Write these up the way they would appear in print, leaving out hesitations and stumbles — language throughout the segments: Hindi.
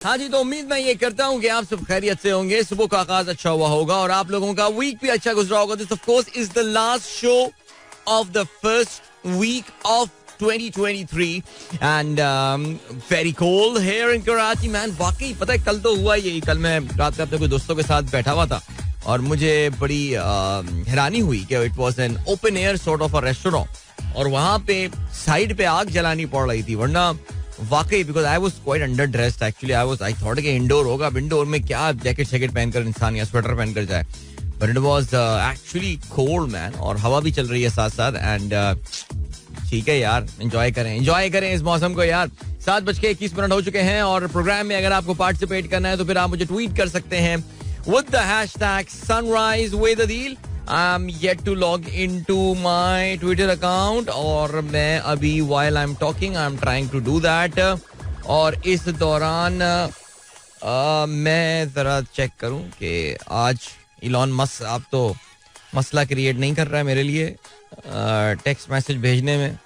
हाँ जी, तो उम्मीद मैं ये करता हूँ कि आप सब खैरियत से होंगे, सुबह का आगाज अच्छा हुआ होगा और आप लोगों का वीक भी अच्छा गुजरा होगा. This of course is the last show of the first week of 2023 and very cold here in Karachi man. वाकई पता है कल तो हुआ यही. कल मैं रात में अपने कुछ दोस्तों के साथ बैठा हुआ था और मुझे बड़ी हैरानी हुई कि it was an open air sort of a restaurant और वहां पे साइड पे आग जलानी पड़ रही थी. वरना वाकई because I was quite under dressed actually. I thought कि इंडोर होगा. इंडोर में क्या जैकेट शैकेट पहनकर इंसान या स्वेटर पहनकर जाए. But it was actually cold man और हवा भी चल रही है साथ साथ. एंड ठीक है यार, एंजॉय करें इस मौसम को यार. 7:21 हो चुके हैं और प्रोग्राम में अगर आपको पार्टिसिपेट करना है तो फिर आप मुझे ट्वीट कर सकते हैं with the hashtag sunrise with Adeel. I'm yet to log into my Twitter account और मैं अभी while I'm talking I'm trying to do that. और इस दौरान मैं जरा चेक करूं कि आज इलॉन मस्क आप तो मसला क्रिएट नहीं कर रहा है मेरे लिए टेक्स्ट मैसेज भेजने में.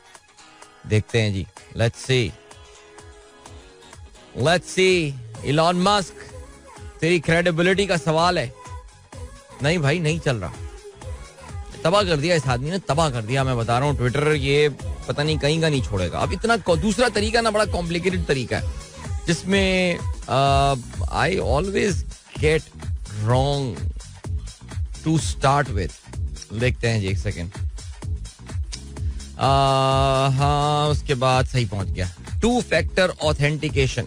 देखते हैं जी. लेट्स सी इलॉन मस्क, तेरी क्रेडिबिलिटी का सवाल है. नहीं भाई, नहीं चल रहा. तबाह कर दिया इस आदमी ने, तबाह कर दिया. मैं बता रहा हूँ ट्विटर ये पता नहीं कहीं का नहीं छोड़ेगा. अब इतना दूसरा तरीका ना बड़ा कॉम्प्लिकेटेड तरीका है जिसमें I always get wrong to start with. देखते हैं जी, एक सेकेंड. हाँ, उसके बाद सही पहुंच गया. 2 factor authentication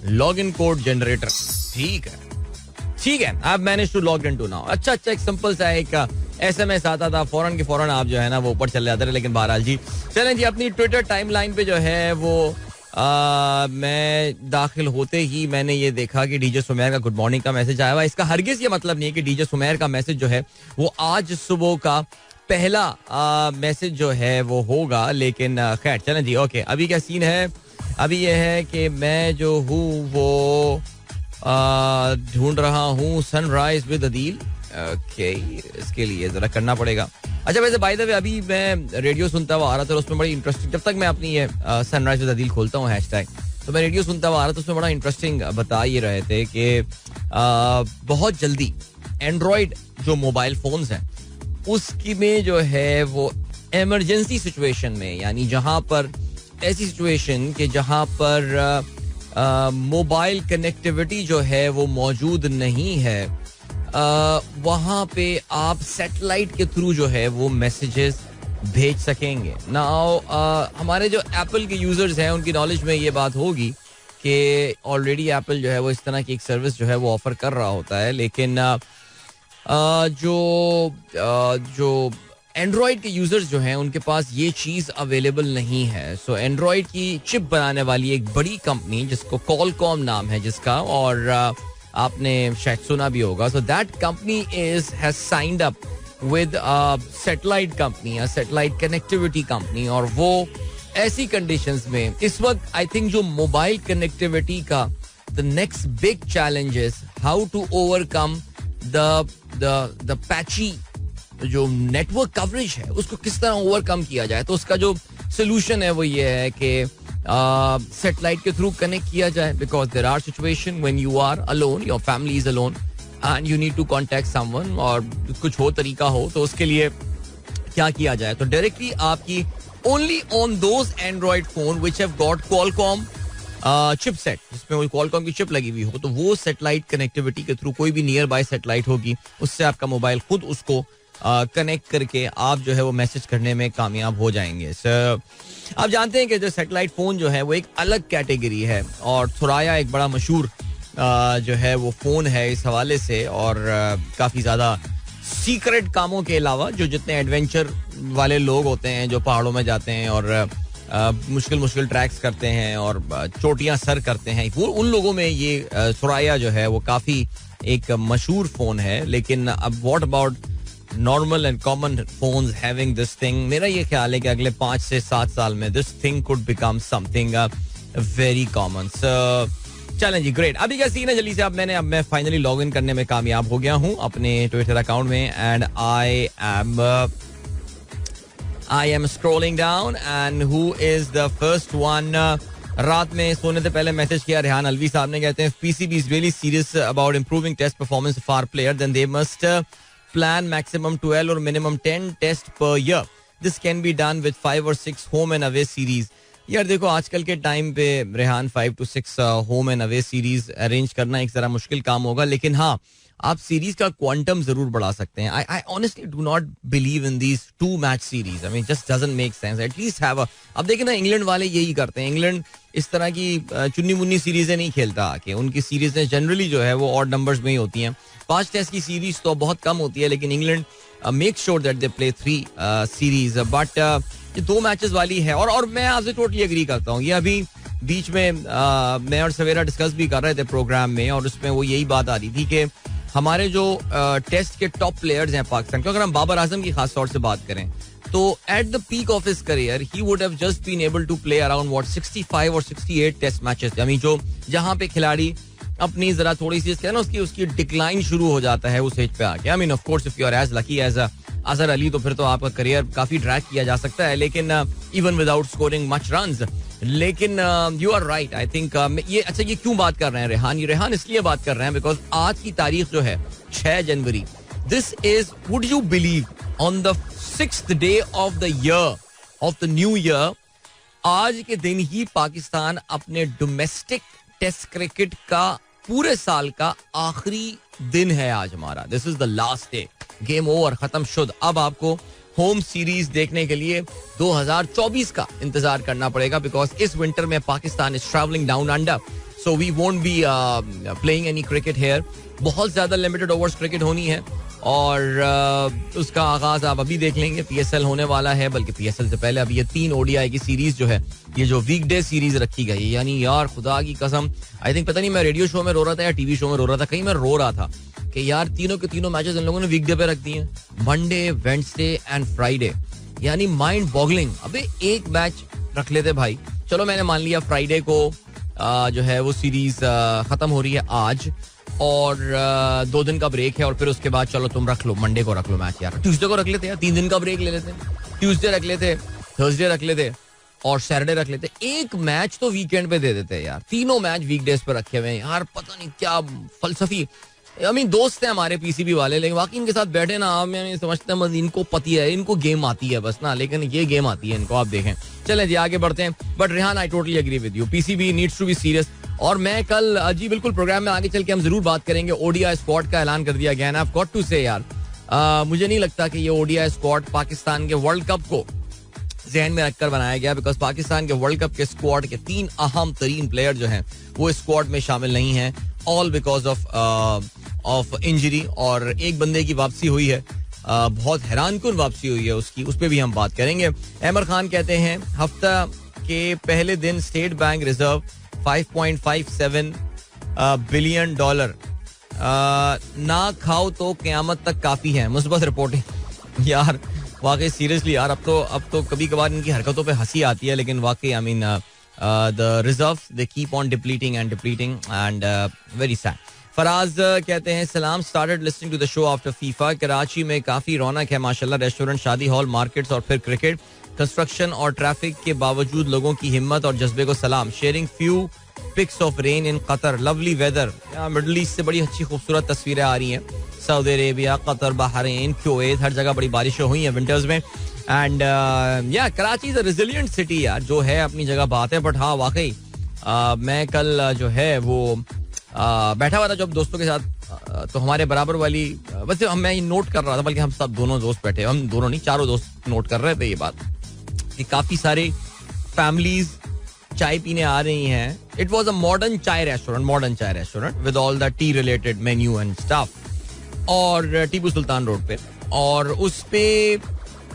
log in code generator. ठीक है, आप manage to log in to now. अच्छा, एक सिंपल सा एक SMS आता था, फौरन के फौरन आप जो है ना वो ऊपर चले जाते रहे. लेकिन बहरहाल जी चलें जी, अपनी ट्विटर टाइमलाइन पे जो है वो मैं दाखिल होते ही मैंने ये देखा कि डीजे सुमेर का गुड मॉर्निंग का मैसेज आया हुआ. इसका हरगिज ये मतलब नहीं है कि डीजे सुमेर का मैसेज जो है वो आज सुबह का पहला मैसेज जो है वो होगा. लेकिन खैर चलें जी. ओके, अभी क्या सीन है? अभी ये है कि मैं जो हूँ वो ढूंढ रहा हूँ सनराइज विद अदील. ओके, इसके लिए जरा करना पड़ेगा. अच्छा, वैसे बाय द वे अभी मैं रेडियो सुनता हुआ आ रहा था, उसमें बड़ी इंटरेस्टिंग, जब तक मैं अपनी ये सनराइज विद अदील खोलता हूँ हैशटैग, तो मैं रेडियो सुनता हुआ आ रहा था, उसमें बड़ा इंटरेस्टिंग बता ये रहे थे कि बहुत जल्दी एंड्रॉयड जो मोबाइल फोन्स हैं उसकी में जो है वो इमरजेंसी सिचुएशन में, यानी जहां पर ऐसी सिचुएशन कि जहां पर मोबाइल कनेक्टिविटी जो है वो मौजूद नहीं है, वहां पे आप सैटेलाइट के थ्रू जो है वो मैसेजेस भेज सकेंगे. नाउ हमारे जो एप्पल के यूजर्स हैं उनकी नॉलेज में ये बात होगी कि ऑलरेडी एप्पल जो है वो इस तरह की एक सर्विस जो है वो ऑफर कर रहा होता है. लेकिन जो एंड्रॉयड के यूजर्स जो हैं उनके पास ये चीज़ अवेलेबल नहीं है. सो एंड्रॉयड की चिप बनाने वाली एक बड़ी कंपनी जिसको कॉलकॉम नाम है जिसका, और आपने शायद सुना भी होगा. So that company has signed up with satellite company, satellite connectivity company. और वो ऐसी कंडीशंस में इस वक्त आई थिंक जो मोबाइल कनेक्टिविटी का the next big challenge is how to overcome the patchy जो नेटवर्क कवरेज है उसको किस तरह ओवरकम किया जाए. तो उसका जो सोल्यूशन है वो ये है कि सैटेलाइट के थ्रू कनेक्ट किया जाए. Because there are situation when you are alone, your family is alone and you need to contact someone, और कुछ हो तरीका हो तो उसके लिए क्या किया जाए. तो डायरेक्टली आपकी only on those Android phone which have got Qualcomm chipset, जिसमें क्वालकॉम की चिप लगी हुई हो, तो वो सैटेलाइट कनेक्टिविटी के थ्रू कोई भी नियर बाय सैटेलाइट होगी उससे आपका मोबाइल खुद उसको कनेक्ट करके आप जो है वो मैसेज करने में कामयाब हो जाएंगे. आप जानते हैं कि जो सैटेलाइट फोन जो है वो एक अलग कैटेगरी है और थोराया एक बड़ा मशहूर जो है वो फोन है इस हवाले से. और काफी ज्यादा सीक्रेट कामों के अलावा जो जितने एडवेंचर वाले लोग होते हैं जो पहाड़ों में जाते हैं और मुश्किल ट्रैक्स करते हैं और चोटियां सर करते हैं, वो उन लोगों में ये थोराया जो है वो काफी एक मशहूर फोन है. लेकिन अब what about normal and common phones having this thing? मेरा ये ख्याल है कि अगले 5 से 7 साल में this thing could become something very common. चलें जी, ग्रेट. अभी क्या सीन है जल्दी से. अब मैं फाइनली लॉग इन करने में कामयाब हो गया हूँ अपने ट्विटर अकाउंट में and I am scrolling down and who is the first one? रात में सोने से पहले मैसेज किया रेहान अलवी साहब ने, कहते हैं PCB is really serious about improving test performance of our player, then they must plan maximum 12 और minimum 10 test per year. This can be done with 5 or 6 home and away series. यार देखो आजकल के टाइम पे Rehan 5 to 6 home and away series arrange करना एक जरा मुश्किल काम होगा, लेकिन हाँ आप सीरीज का क्वांटम जरूर बढ़ा सकते हैं. I honestly do not believe in these 2 match series. I mean just doesn't make sense. At least have अब देखिए ना, इंग्लैंड वाले यही करते हैं. इंग्लैंड इस तरह की चुन्नी मुन्नी सीरीजें नहीं खेलता आके. उनकी सीरीजें जनरली जो है वो ऑड नंबर्स में ही होती हैं. 5 टेस्ट की सीरीज तो बहुत कम होती है, लेकिन England make sure that they play 3 series. But ये 2 मैचेस वाली है. और मैं आपसे टोटली एग्री करता हूँ. ये अभी बीच में मैं और सवेरा डिस्कस भी कर रहे थे प्रोग्राम में, और उसमें वो यही बात आ रही थी कि हमारे जो टेस्ट के टॉप प्लेयर्स हैं पाकिस्तान के, अगर हम बाबर आजम की खास तौर से बात करें तो at the peak of his career he would have just been able to play around 65 और 68 टेस्ट मैचेस. यानी जो जहां पे खिलाड़ी अपनी जरा थोड़ी सी ना उसकी डिक्लाइन शुरू हो जाता है उस एज पे आके. I mean of course if you are as lucky as Azhar Ali तो फिर तो आपका करियर काफी ड्रैग किया जा सकता है, लेकिन even without scoring much runs. लेकिन you are right. I think ये अच्छा, ये क्यों बात कर रहे हैं रेहान? ये रेहान इसलिए बात कर रहे हैं बिकॉज आज की तारीख जो है 6 जनवरी, this is, would you believe, on the 6th day of the year of the new year, आज के दिन ही पाकिस्तान अपने डोमेस्टिक टेस्ट क्रिकेट का पूरे साल का आखिरी दिन है आज हमारा. This is the last day. Game over, खत्म शुद. अब आपको होम सीरीज देखने के लिए 2024 का इंतजार करना पड़ेगा बिकॉज इस विंटर में Pakistan is travelling down under, so we won't be playing any cricket here. बहुत ज्यादा लिमिटेड ओवर्स क्रिकेट होनी है और उसका आगाज आप अभी देख लेंगे. पीएसएल होने वाला है, बल्कि पीएसएल से पहले अभी ये 3 ओडीआई की सीरीज जो है, ये जो वीकडे सीरीज रखी गई, यानी यार खुदा की कसम, आई थिंक पता नहीं मैं रेडियो शो में रो रहा था या टीवी शो में रो रहा था, कहीं मैं रो रहा था कि यार तीनों के तीनों मैचेस इन लोगों ने वीकडे पे रख दिए, मंडे, वेडनेसडे एंड फ्राइडे. यानी माइंड बॉगलिंग. अबे एक मैच रख लेते भाई. चलो मैंने मान लिया फ्राइडे को जो है वो सीरीज खत्म हो रही है आज, और 2 दिन का ब्रेक है, और फिर उसके बाद चलो तुम रख लो, मंडे को रख लो मैच. यार ट्यूसडे को रख लेते यार, 3 दिन का ब्रेक ले लेते. ट्यूसडे रख लेते, थर्सडे रख लेते और सैटरडे रख लेते. एक मैच तो वीकेंड पे दे देते यार. तीनों मैच वीकडेज पे रखे हुए हैं यार. पता नहीं क्या फलसफी. आई मीन दोस्त हैं हमारे पीसीबी वाले, लेकिन वाकई इनके साथ बैठे ना मैं समझते हैं इनको पति है, इनको गेम आती है बस ना, लेकिन ये गेम आती है इनको. आप देखें. चलें जी आगे बढ़ते हैं. But Rehan I totally agree with you, PCB needs to be serious. और मैं कल जी बिल्कुल प्रोग्राम में आगे चल के हम जरूर बात करेंगे. ओडीआई स्क्वाड का ऐलान कर दिया गया. आई हैव गॉट टू से यार, मुझे नहीं लगता कि ये ओडीआई स्क्वाड पाकिस्तान के वर्ल्ड कप को जहन में रखकर बनाया गया, बिकॉज पाकिस्तान के वर्ल्ड कप के स्क्वाड के 3 अहम तरीन प्लेयर जो हैं वो स्क्वाड में शामिल नहीं हैं, ऑल बिकॉज ऑफ इंजरी. और एक बंदे की वापसी हुई है, बहुत हैरानकुन वापसी हुई है उसकी, उस पर भी हम बात करेंगे. अहमद खान कहते हैं हफ्ता के पहले दिन स्टेट बैंक रिजर्व $5.57 बिलियन ना खाओ तो क़यामत तक काफी है. मुस्बत रिपोर्टिंग. यार वाकई सीरियसली यार, अब तो कभी कभार इनकी हरकतों पे हंसी आती है, लेकिन वाकई I mean the reserves they keep on depleting and very sad. Faraz कहते हैं सलाम, started listening to the show after FIFA. Karachi में काफी रौनक है माशाल्लाह. रेस्टोरेंट, शादी हॉल, मार्केट्स और फिर क्रिकेट. कंस्ट्रक्शन और ट्रैफिक के बावजूद लोगों की हिम्मत और जज्बे को सलाम. Sharing few pics of rain in Qatar, lovely weather. यहाँ मिडल ईस्ट से बड़ी अच्छी खूबसूरत तस्वीरें आ रही हैं. Saudi Arabia, Qatar, Bahrain, Kuwait, हर जगह बड़ी बारिशें हुई हैं विंटर्स में. And yeah Karachi is a resilient city यार, जो है अपनी जगह बात है. बट हाँ वाकई मैं कल जो है वो बैठा हुआ था जब दोस्तों के साथ, तो हमारे बराबर वाली, वैसे मैं नोट कर रहा था, बल्कि हम सब दोनों दोस्त बैठे, हम दोनों नहीं चारों दोस्त नोट कर रहे थे ये बात कि काफी सारे फैमिलीज चाय पीने आ रही हैं. इट वॉज अ मॉडर्न चाय restaurant with all the T related menu and stuff, और टीपू सुल्तान रोड पे, और उस पे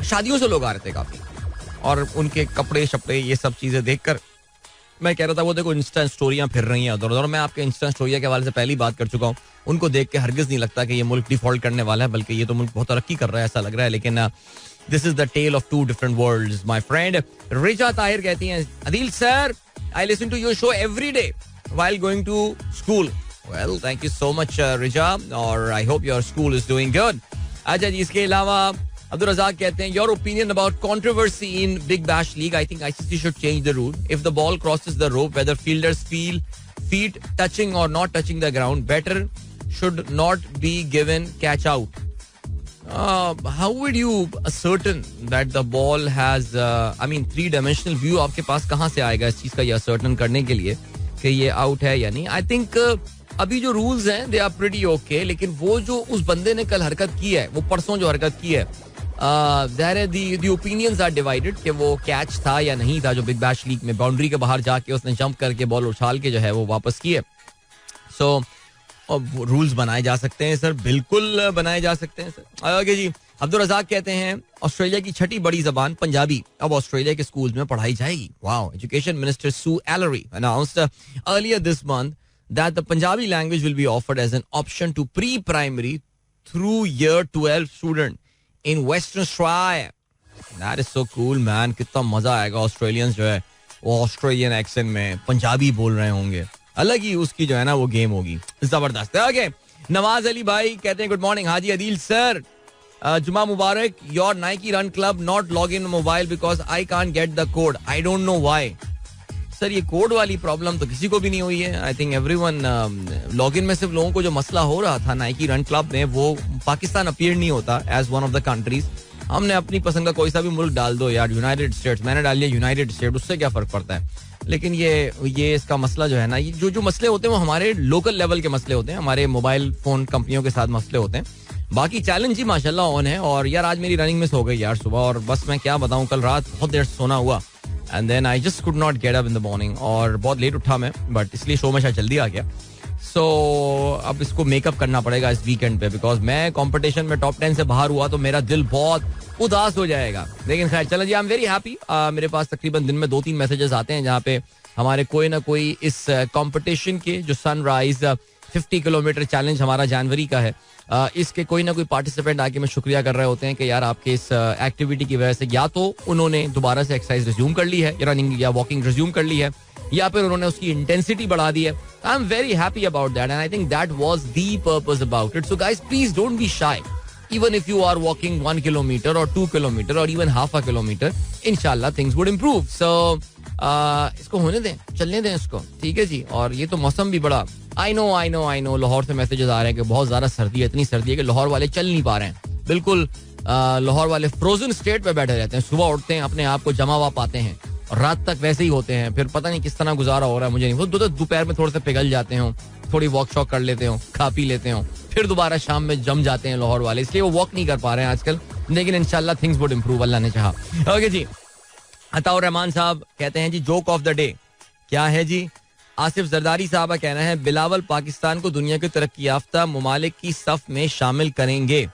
शादियों से लोग आ रहे थे काफी, और उनके कपड़े शपड़े ये सब चीजें देखकर मैं कह रहा था वो देखो इंस्टा स्टोरियां फिर रही हैं उधर उधर. मैं आपके इंस्टा स्टोरिया के हवाले से पहले ही बात कर चुका हूँ. उनको देख के हरगिज नहीं लगता कि ये मुल्क डिफॉल्ट करने वाला है, बल्कि ये तो मुल्क बहुत तरक्की कर रहा है ऐसा लग रहा है. लेकिन this is the tale of 2 different worlds my friend. Riza Tahir कहती हैं Adeel sir, I listen to your show every day while going to school. Well thank you so much Riza, और I hope your school is doing good. अच्छा जी, इसके अलावा अब्दुल रज़ाक कहते हैं your opinion about controversy in Big Bash League. I think ICC should change the rule. If the ball crosses the rope whether fielders feel feet touching or not touching the ground, better should not be given catch out. How would you ascertain that the ball has three dimensional view आपके पास कहाँ से आएगा इस चीज का ये ascertain करने के लिए कि ये out है या नहीं. I think अभी जो rules हैं they are pretty okay, लेकिन वो जो उस बंदे ने कल हरकत की है, वो परसों जो हरकत की है, the opinions are divided कि वो कैच था या नहीं था जो बिग बैश लीग में बाउंड्री के बाहर जाके उसने जंप करके बॉल उछाल के जो है वो वापस किए. सो रूल्स बनाए जा सकते हैं सर, बिल्कुल बनाए जा सकते हैं सर. ओके जी. अब्दुल रज़ाक कहते हैं ऑस्ट्रेलिया की छठी बड़ी जबान पंजाबी अब ऑस्ट्रेलिया के स्कूल्स में पढ़ाई जाएगी. Wow. Education minister Sue Ellery announced earlier this month that the Punjabi language will be offered as an option to pre-primary through year 12 student in Western Australia. That is so cool, man. कितना मजा आएगा. ऑस्ट्रेलियंस जो है वो ऑस्ट्रेलियन एक्सेंट में पंजाबी बोल रहे होंगे. अलग ही उसकी जो है ना वो गेम होगी. जबरदस्त है. ओके. नवाज अली भाई कहते हैं good morning Haji Adeel sir, जुमा मुबारक. Your Nike run club not log in mobile because I can't get the code. I don't know why. Sir ये कोड वाली प्रॉब्लम तो किसी को भी नहीं हुई है. I think everyone log in में सिर्फ लोगों को जो मसला हो रहा था नाइकी रन क्लब में, वो पाकिस्तान अपीयर नहीं होता as one of the countries. हमने अपनी पसंद का कोई सा भी मुल्क डाल दो यार, यूनाइटेड स्टेट्स मैंने डाल लिया यूनाइटेड स्टेट, उससे क्या फर्क पड़ता है. लेकिन ये इसका मसला जो है ना, ये जो मसले होते हैं वो हमारे लोकल लेवल के मसले होते हैं, हमारे मोबाइल फोन कंपनियों के साथ मसले होते हैं. बाकी चैलेंज ही माशाल्लाह ऑन है. और यार आज मेरी रनिंग मिस हो गई यार सुबह, और बस मैं क्या बताऊं, कल रात बहुत देर सोना हुआ and then I just could not get up in the morning, और बहुत लेट उठा मैं, बट इसलिए शो में शायद जल्दी आ गया. सो अब इसको मेकअप करना पड़ेगा इस वीकेंड पे, बिकॉज मैं कंपटीशन में टॉप 10 से बाहर हुआ तो मेरा दिल बहुत उदास हो जाएगा. लेकिन खैर चलो जी, आई एम वेरी हैप्पी. मेरे पास तकरीबन दिन में 2-3 मैसेजेस आते हैं जहाँ पे हमारे कोई ना कोई इस कंपटीशन के जो सनराइज 50 किलोमीटर चैलेंज हमारा जनवरी का है, इसके कोई ना कोई पार्टिसिपेंट आके में शुक्रिया कर रहे होते हैं कि यार आपके इस एक्टिविटी की वजह से या तो उन्होंने दोबारा से एक्सरसाइज रिज्यूम कर ली है, रनिंग या वॉकिंग रिज्यूम कर ली है, या फिर उन्होंने उसकी इंटेंसिटी बढ़ा दी है. I am very happy about that and I think that was the purpose about it. So guys please don't be shy. Even if you are walking 1 kilometer or 2 kilometer or even half a kilometer, inshallah things would improve. So इसको होने दें, चलने दें इसको, ठीक है जी. और ये तो मौसम भी बड़ा, I know लाहौर से मैसेजेस आ रहे हैं कि बहुत ज्यादा सर्दी है, इतनी सर्दी है कि लाहौर वाले चल नहीं पा रहे हैं. बिल्कुल लाहौर वाले फ्रोजन स्टेट पे बैठे रहते हैं. सुबह उठते हैं, अपने आप को जमा हुआ पाते हैं और रात तक वैसे ही होते हैं. फिर पता नहीं किस तरह गुजारा हो रहा है, मुझे नहीं. वो दोपहर में थोड़े से पिघल जाते हो, थोड़ी वॉक शॉक कर लेते हो, खा पी लेते हो, फिर दोबारा शाम में जम जाते हैं लाहौर वाले, इसलिए वो वॉक नहीं कर पा रहे हैं आजकल. लेकिन इंशाल्लाह थिंग्स वुड इम्प्रूव, अल्लाह ने चाहा. ओके जी. अताउर रहमान साहब कहते हैं जी जोक ऑफ द डे क्या है जी. आसिफ जरदारी साहब का कहना है बिलावल पाकिस्तान को दुनिया के तरक्की याफ्ता ममालिक की सफ में शामिल करेंगे.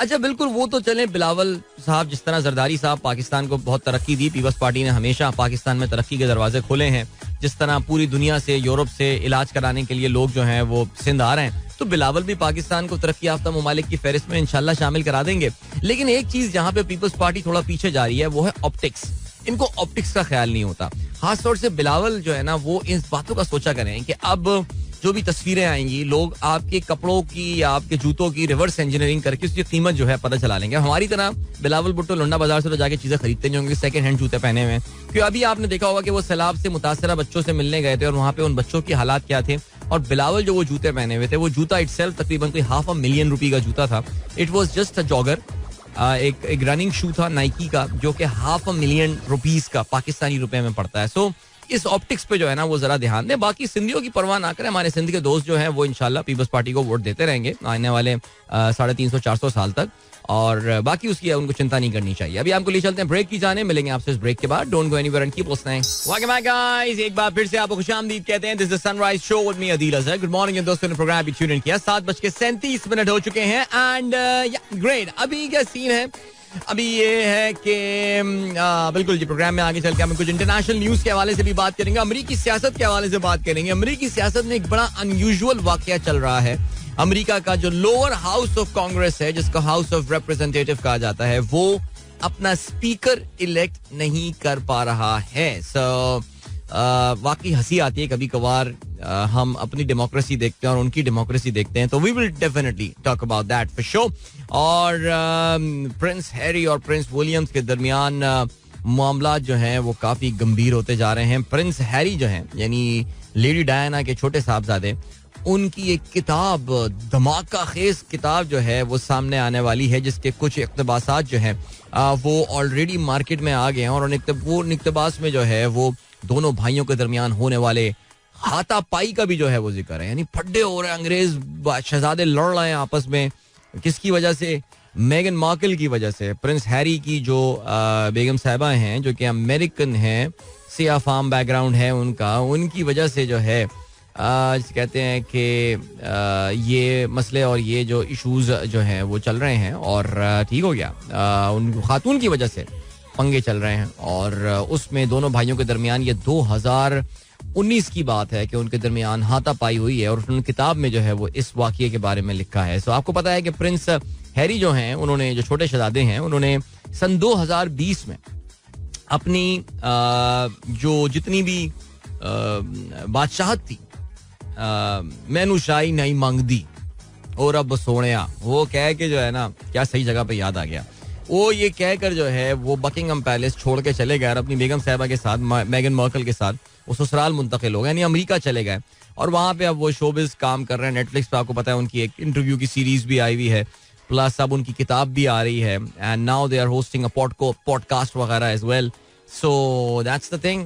अच्छा बिल्कुल, वो तो चले बिलावल साहब, जिस तरह जरदारी साहब पाकिस्तान को बहुत तरक्की दी, पीपल्स पार्टी ने हमेशा पाकिस्तान में तरक्की के दरवाजे खोले हैं. जिस तरह पूरी दुनिया से, यूरोप से इलाज कराने के लिए लोग जो हैं वो सिंध आ रहे हैं, तो बिलावल भी पाकिस्तान को तरक्की याफ्ता ममालिक की फहरिस्त में इंशाल्लाह शामिल करा देंगे. लेकिन एक चीज जहां पे पीपल्स पार्टी थोड़ा पीछे जा रही है वो है ऑप्टिक्स. इनको ऑप्टिक्स का ख्याल नहीं होता. खासतौर से बिलावल जो है ना वो इन बातों का सोचा करें कि अब जो भी तस्वीरें आएंगी, लोग आपके कपड़ों की या आपके जूतों की रिवर्स इंजीनियरिंग करके उसकी कीमत जो है पता चला लेंगे. हमारी तरह बिलावल भुट्टो लुंडा बाजार से तो जाके चीजें खरीदते नहीं होंगे सेकंड हैंड जूते पहने हुए. क्योंकि अभी आपने देखा होगा कि वो सैलाब से मुतासरा बच्चों से मिलने गए थे और वहां पे उन बच्चों के हालात क्या थे. और बिलावल जो वो जूते पहने हुए थे, वो जूता इटसेल्फ तकरीबन कोई $500,000 रुपए का जूता था. It was just a jogger, एक रनिंग शू था नाइकी का जो कि $500,000 रुपीस का पाकिस्तानी रुपए में पड़ता है. सो इस ऑप्टिक्स पे जो है ना वो जरा ध्यान दें. बाकी सिंधियों की परवाह ना करें. हमारे सिंध के दोस्त जो हैं वो इंशाल्लाह पीपल्स पार्टी को वोट देते रहेंगे आने वाले 350-400 साल तक, और बाकी उसकी उनको चिंता नहीं करनी चाहिए. अभी आपको ले चलते हैं ब्रेक की जाने. मिलेंगे आपसे इस ब्रेक के बाद. Don't go anywhere and keep listening. Welcome back guys, एक बार फिर से आपको खुशामदीद कहते हैं. This is the sunrise show with me Adeel Azhar. Good morning दोस्तों ने प्रोग्राम भी ट्यून इन किया. 7:37 हो चुके हैं एंड ग्रेट. अभी क्या सीन है, अभी ये है कि बिल्कुल जी प्रोग्राम में आगे चल के हम कुछ इंटरनेशनल न्यूज के हवाले से भी बात करेंगे, अमेरिकी सियासत के हवाले से बात करेंगे. अमेरिकी सियासत में एक बड़ा अनयूजुअल वाकया चल रहा है. अमेरिका का जो लोअर हाउस ऑफ कांग्रेस है, जिसको हाउस ऑफ रिप्रेजेंटेटिव कहा जाता है, वो अपना स्पीकर इलेक्ट नहीं कर पा रहा है. सो वाकई हंसी आती है कभी कभार हम अपनी डेमोक्रेसी देखते हैं और उनकी डेमोक्रेसी देखते हैं, तो we will definitely talk about that for sure. और प्रिंस हैरी और प्रिंस विलियम्स के दरमियान मामला जो हैं वो काफ़ी गंभीर होते जा रहे हैं. प्रिंस हैरी जो हैं यानी लेडी डायना के छोटे साहबजादे, उनकी एक किताब, धमाका खेज किताब जो है वो सामने आने वाली है, जिसके कुछ इक़्तिबासात जो हैं वो ऑलरेडी मार्केट में आ गए हैं. और वो इक़्तिबास में जो है वो दोनों भाइयों के दरमियान होने वाले हाथापाई का भी जो है वो जिक्र है. यानी फड्डे हो रहे हैं, अंग्रेज शहजादे लड़ रहे हैं आपस में. किसकी वजह से? मेगन मार्कल की वजह से. प्रिंस हैरी की जो बेगम साहिबा हैं, जो कि अमेरिकन हैं, सिया फार्म बैकग्राउंड है उनका, उनकी वजह से जो है कहते हैं कि ये मसले और ये जो इश्यूज जो हैं वो चल रहे हैं. और ठीक हो गया, उन खातून की वजह से पंगे चल रहे हैं. और उसमें दोनों भाइयों के दरमियान ये 2019 की बात है कि उनके दरमियान हाथापाई हुई है. और उन्होंने किताब में जो है वो इस वाक़ये के बारे में लिखा है. सो आपको पता है कि प्रिंस हैरी जो हैं, उन्होंने, जो छोटे शहजादे हैं, उन्होंने सन 2020 में अपनी जो जितनी भी बादशाहत थी, मैनू शाही नहीं मांगदी और अब सोनिया, वो कह के जो है ना, क्या सही जगह पे याद आ गया, वो ये कहकर जो है वो बकिंगम पैलेस छोड़ के चले गए और अपनी बेगम साहिबा के साथ, मेगन मार्कल के साथ, वो ससुराल मुंतकिल हो गए, यानी अमेरिका चले गए. और वहाँ पे अब वो शोबिज काम कर रहे हैं. नेटफ्लिक्स पे आपको पता है उनकी एक इंटरव्यू की सीरीज भी आई हुई है, प्लस अब उनकी किताब भी आ रही है. And now they are hosting a podcast वगैरह as well. So that's the thing.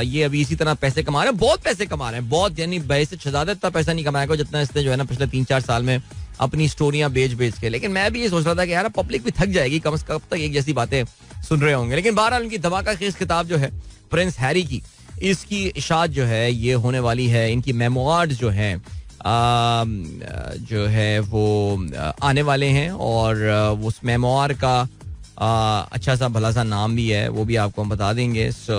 ये अभी इसी तरह पैसे कमा रहे हैं, बहुत पैसे कमा रहे हैं, बहुत. यानी वैसे शहजादे इतना पैसा नहीं कमाएगा जितना इसने जो है ना पिछले 3-4 साल में अपनी स्टोरियां बेच के. लेकिन मैं भी ये सोच रहा था कि यार पब्लिक भी थक जाएगी, कम से कम तक एक जैसी बातें सुन रहे होंगे. लेकिन बहरहाल उनकी धमाका खेज किताब जो है प्रिंस हैरी की, इसकी इशात जो है ये होने वाली है. इनकी मेमोआर्स जो हैं जो है वो आने वाले हैं. और उस मेमोआर का अच्छा सा भला सा नाम भी है, वो भी आपको हम बता देंगे. सो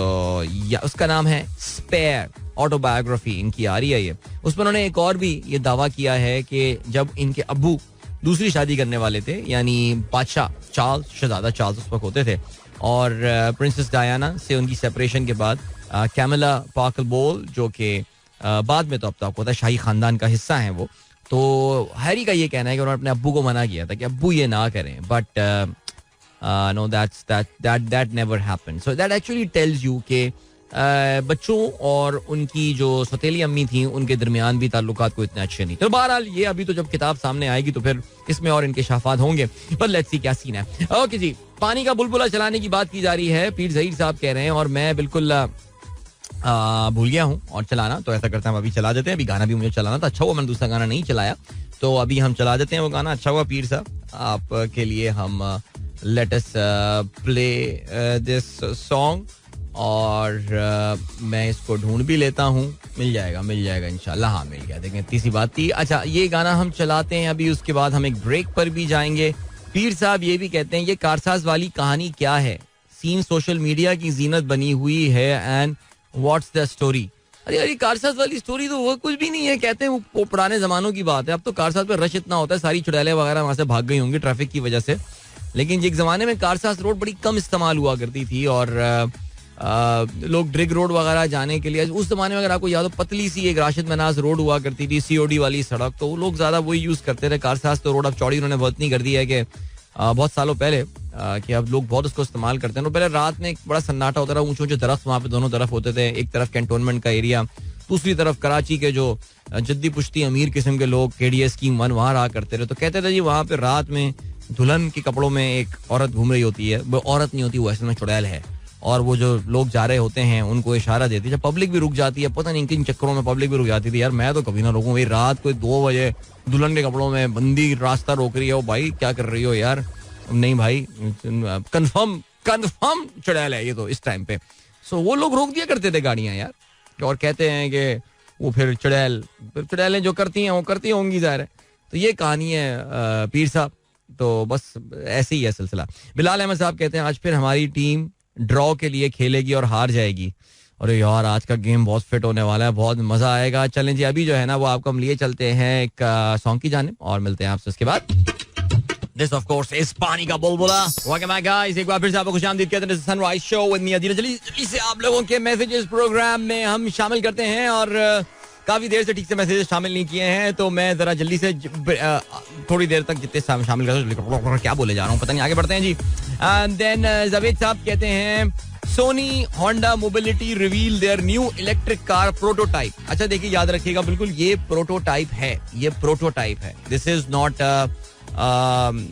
उसका नाम है स्पेयर, ऑटोबायोग्राफी इनकी आ रही है ये. उसमें उन्होंने एक और भी ये दावा किया है कि जब इनके अब्बू दूसरी शादी करने वाले थे, यानी बादशाह चार्ल्स, शहजादा चार्ल्स उस वक्त होते थे, और प्रिंसेस डायना से उनकी सेपरेशन के बाद कैमिला पार्कर बोल, जो कि बाद में तो अब तो आपको पता है शाही खानदान का हिस्सा है वो, तो हैरी का ये कहना है कि उन्होंने अपने अब्बू को मना किया था कि अब्बू ये ना करें. But no, that never happened. So that actually tells you कि बच्चों और उनकी जो सौतेली अम्मी थी उनके दरमियान भी ताल्लुकात को इतने अच्छे नहीं. तो बहरहाल ये अभी तो जब किताब सामने आएगी तो फिर इसमें और इंकशाफात होंगे. पर लेट्स सी क्या सीन है. ओके जी, पानी का बुलबुला चलाने की बात की जा रही है, पीर ज़हीर साहब कह रहे हैं, और मैं बिल्कुल भूल गया हूँ और चलाना. तो ऐसा करते हैं, हम अभी चला देते हैं. अभी गाना भी मुझे चलाना था, अच्छा हुआ मैंने दूसरा गाना नहीं चलाया, तो अभी हम चला देते हैं वो गाना. अच्छा हुआ पीर साहब आपके लिए हम let us play this song. और मैं इसको ढूंढ भी लेता हूँ, मिल जाएगा इंशाल्लाह. हाँ मिल गया, देखें इतनी सी बात थी. अच्छा, ये गाना हम चलाते हैं अभी, उसके बाद हम एक ब्रेक पर भी जाएंगे. पीर साहब ये भी कहते हैं ये कारसाज वाली कहानी क्या है, सीन सोशल मीडिया की जीनत बनी हुई है, एंड व्हाट्स द स्टोरी. अरे यार, कारसाज वाली स्टोरी तो वो कुछ भी नहीं है, कहते हैं वो पुराने जमानों की बात है. अब तो कारसाज पर रश इतना होता है, सारी चुड़ैलें वगैरह वहां से भाग गई होंगी ट्रैफिक की वजह से. लेकिन एक जमाने में कारसाज रोड बड़ी कम इस्तेमाल हुआ करती थी, और लोग ड्रिग रोड वगैरह जाने के लिए, उस जमाने में अगर आपको याद हो, पतली सी एक राशिद मनाज रोड हुआ करती थी, COD वाली सड़क, तो वो लोग ज्यादा वही यूज करते थे. कारसाज तो रोड अब चौड़ी उन्होंने बहुत नहीं कर दी है कि बहुत सालों पहले कि अब लोग बहुत उसको इस्तेमाल करते हैं. तो पहले रात में एक बड़ा सन्नाटा होता था, ऊंचे ऊंचे दरख्त वहाँ पे दोनों तरफ होते थे, एक तरफ कैंटोनमेंट का एरिया, दूसरी तरफ कराची के जो जद्दी पुश्ती अमीर किस्म के लोग KDS की मन वहाँ रहा करते थे. तो कहते थे जी वहाँ पे रात में दुल्हन के कपड़ों में एक औरत घूम रही होती है, वो औरत नहीं होती, वो असल में चुड़ैल है, और वो जो लोग जा रहे होते हैं उनको इशारा देती है. जब पब्लिक भी रुक जाती है, पता नहीं किन चक्करों में पब्लिक भी रुक जाती थी. यार मैं तो कभी ना रुकूं भाई, रात को 2 बजे दुल्हन के कपड़ों में बंदी रास्ता रोक रही है, ओ भाई क्या कर रही हो यार. नहीं भाई, कंफर्म चुड़ैल है ये तो इस टाइम पे. सो वो लोग रोक दिया करते थे गाड़ियां यार, और कहते हैं कि वो फिर चुड़ैलें जो करती हैं वो करती होंगी, जाहिर है. तो ये कहानी है पीर साहब. तो बस ऐसे ही है सिलसिला. बिलाल अहमद साहब कहते हैं आज फिर हमारी टीम ड्रॉ के लिए खेलेगी और हार जाएगी. अरे यार, आज का गेम बहुत फिट होने वाला है, बहुत मजा आएगा. चलें जी, अभी जो है ना वो आपको हम लिए चलते हैं एक सॉन्ग की जानिब, और मिलते हैं आपसे उसके बाद. This of course is पानी का बुलबुला. Welcome back guys, एक बार फिर से आपको खुशामदीद कहते हैं. Sunrise show with me Adeel. जल्दी से आप लोगों के मैसेजेस प्रोग्राम में हम शामिल करते हैं, और काफी देर से ठीक से मैसेजेस शामिल नहीं किए हैं, तो मैं जरा जल्दी से थोड़ी देर तक जितने शामिल कर, क्या बोले जा रहा हूँ पता नहीं, आगे बढ़ते हैं जी. देन जावेद साहब कहते हैं Sony Honda mobility reveal their new electric car prototype. अच्छा देखिए, याद रखिएगा बिल्कुल ये प्रोटोटाइप है, ये प्रोटोटाइप है. दिस इज नॉट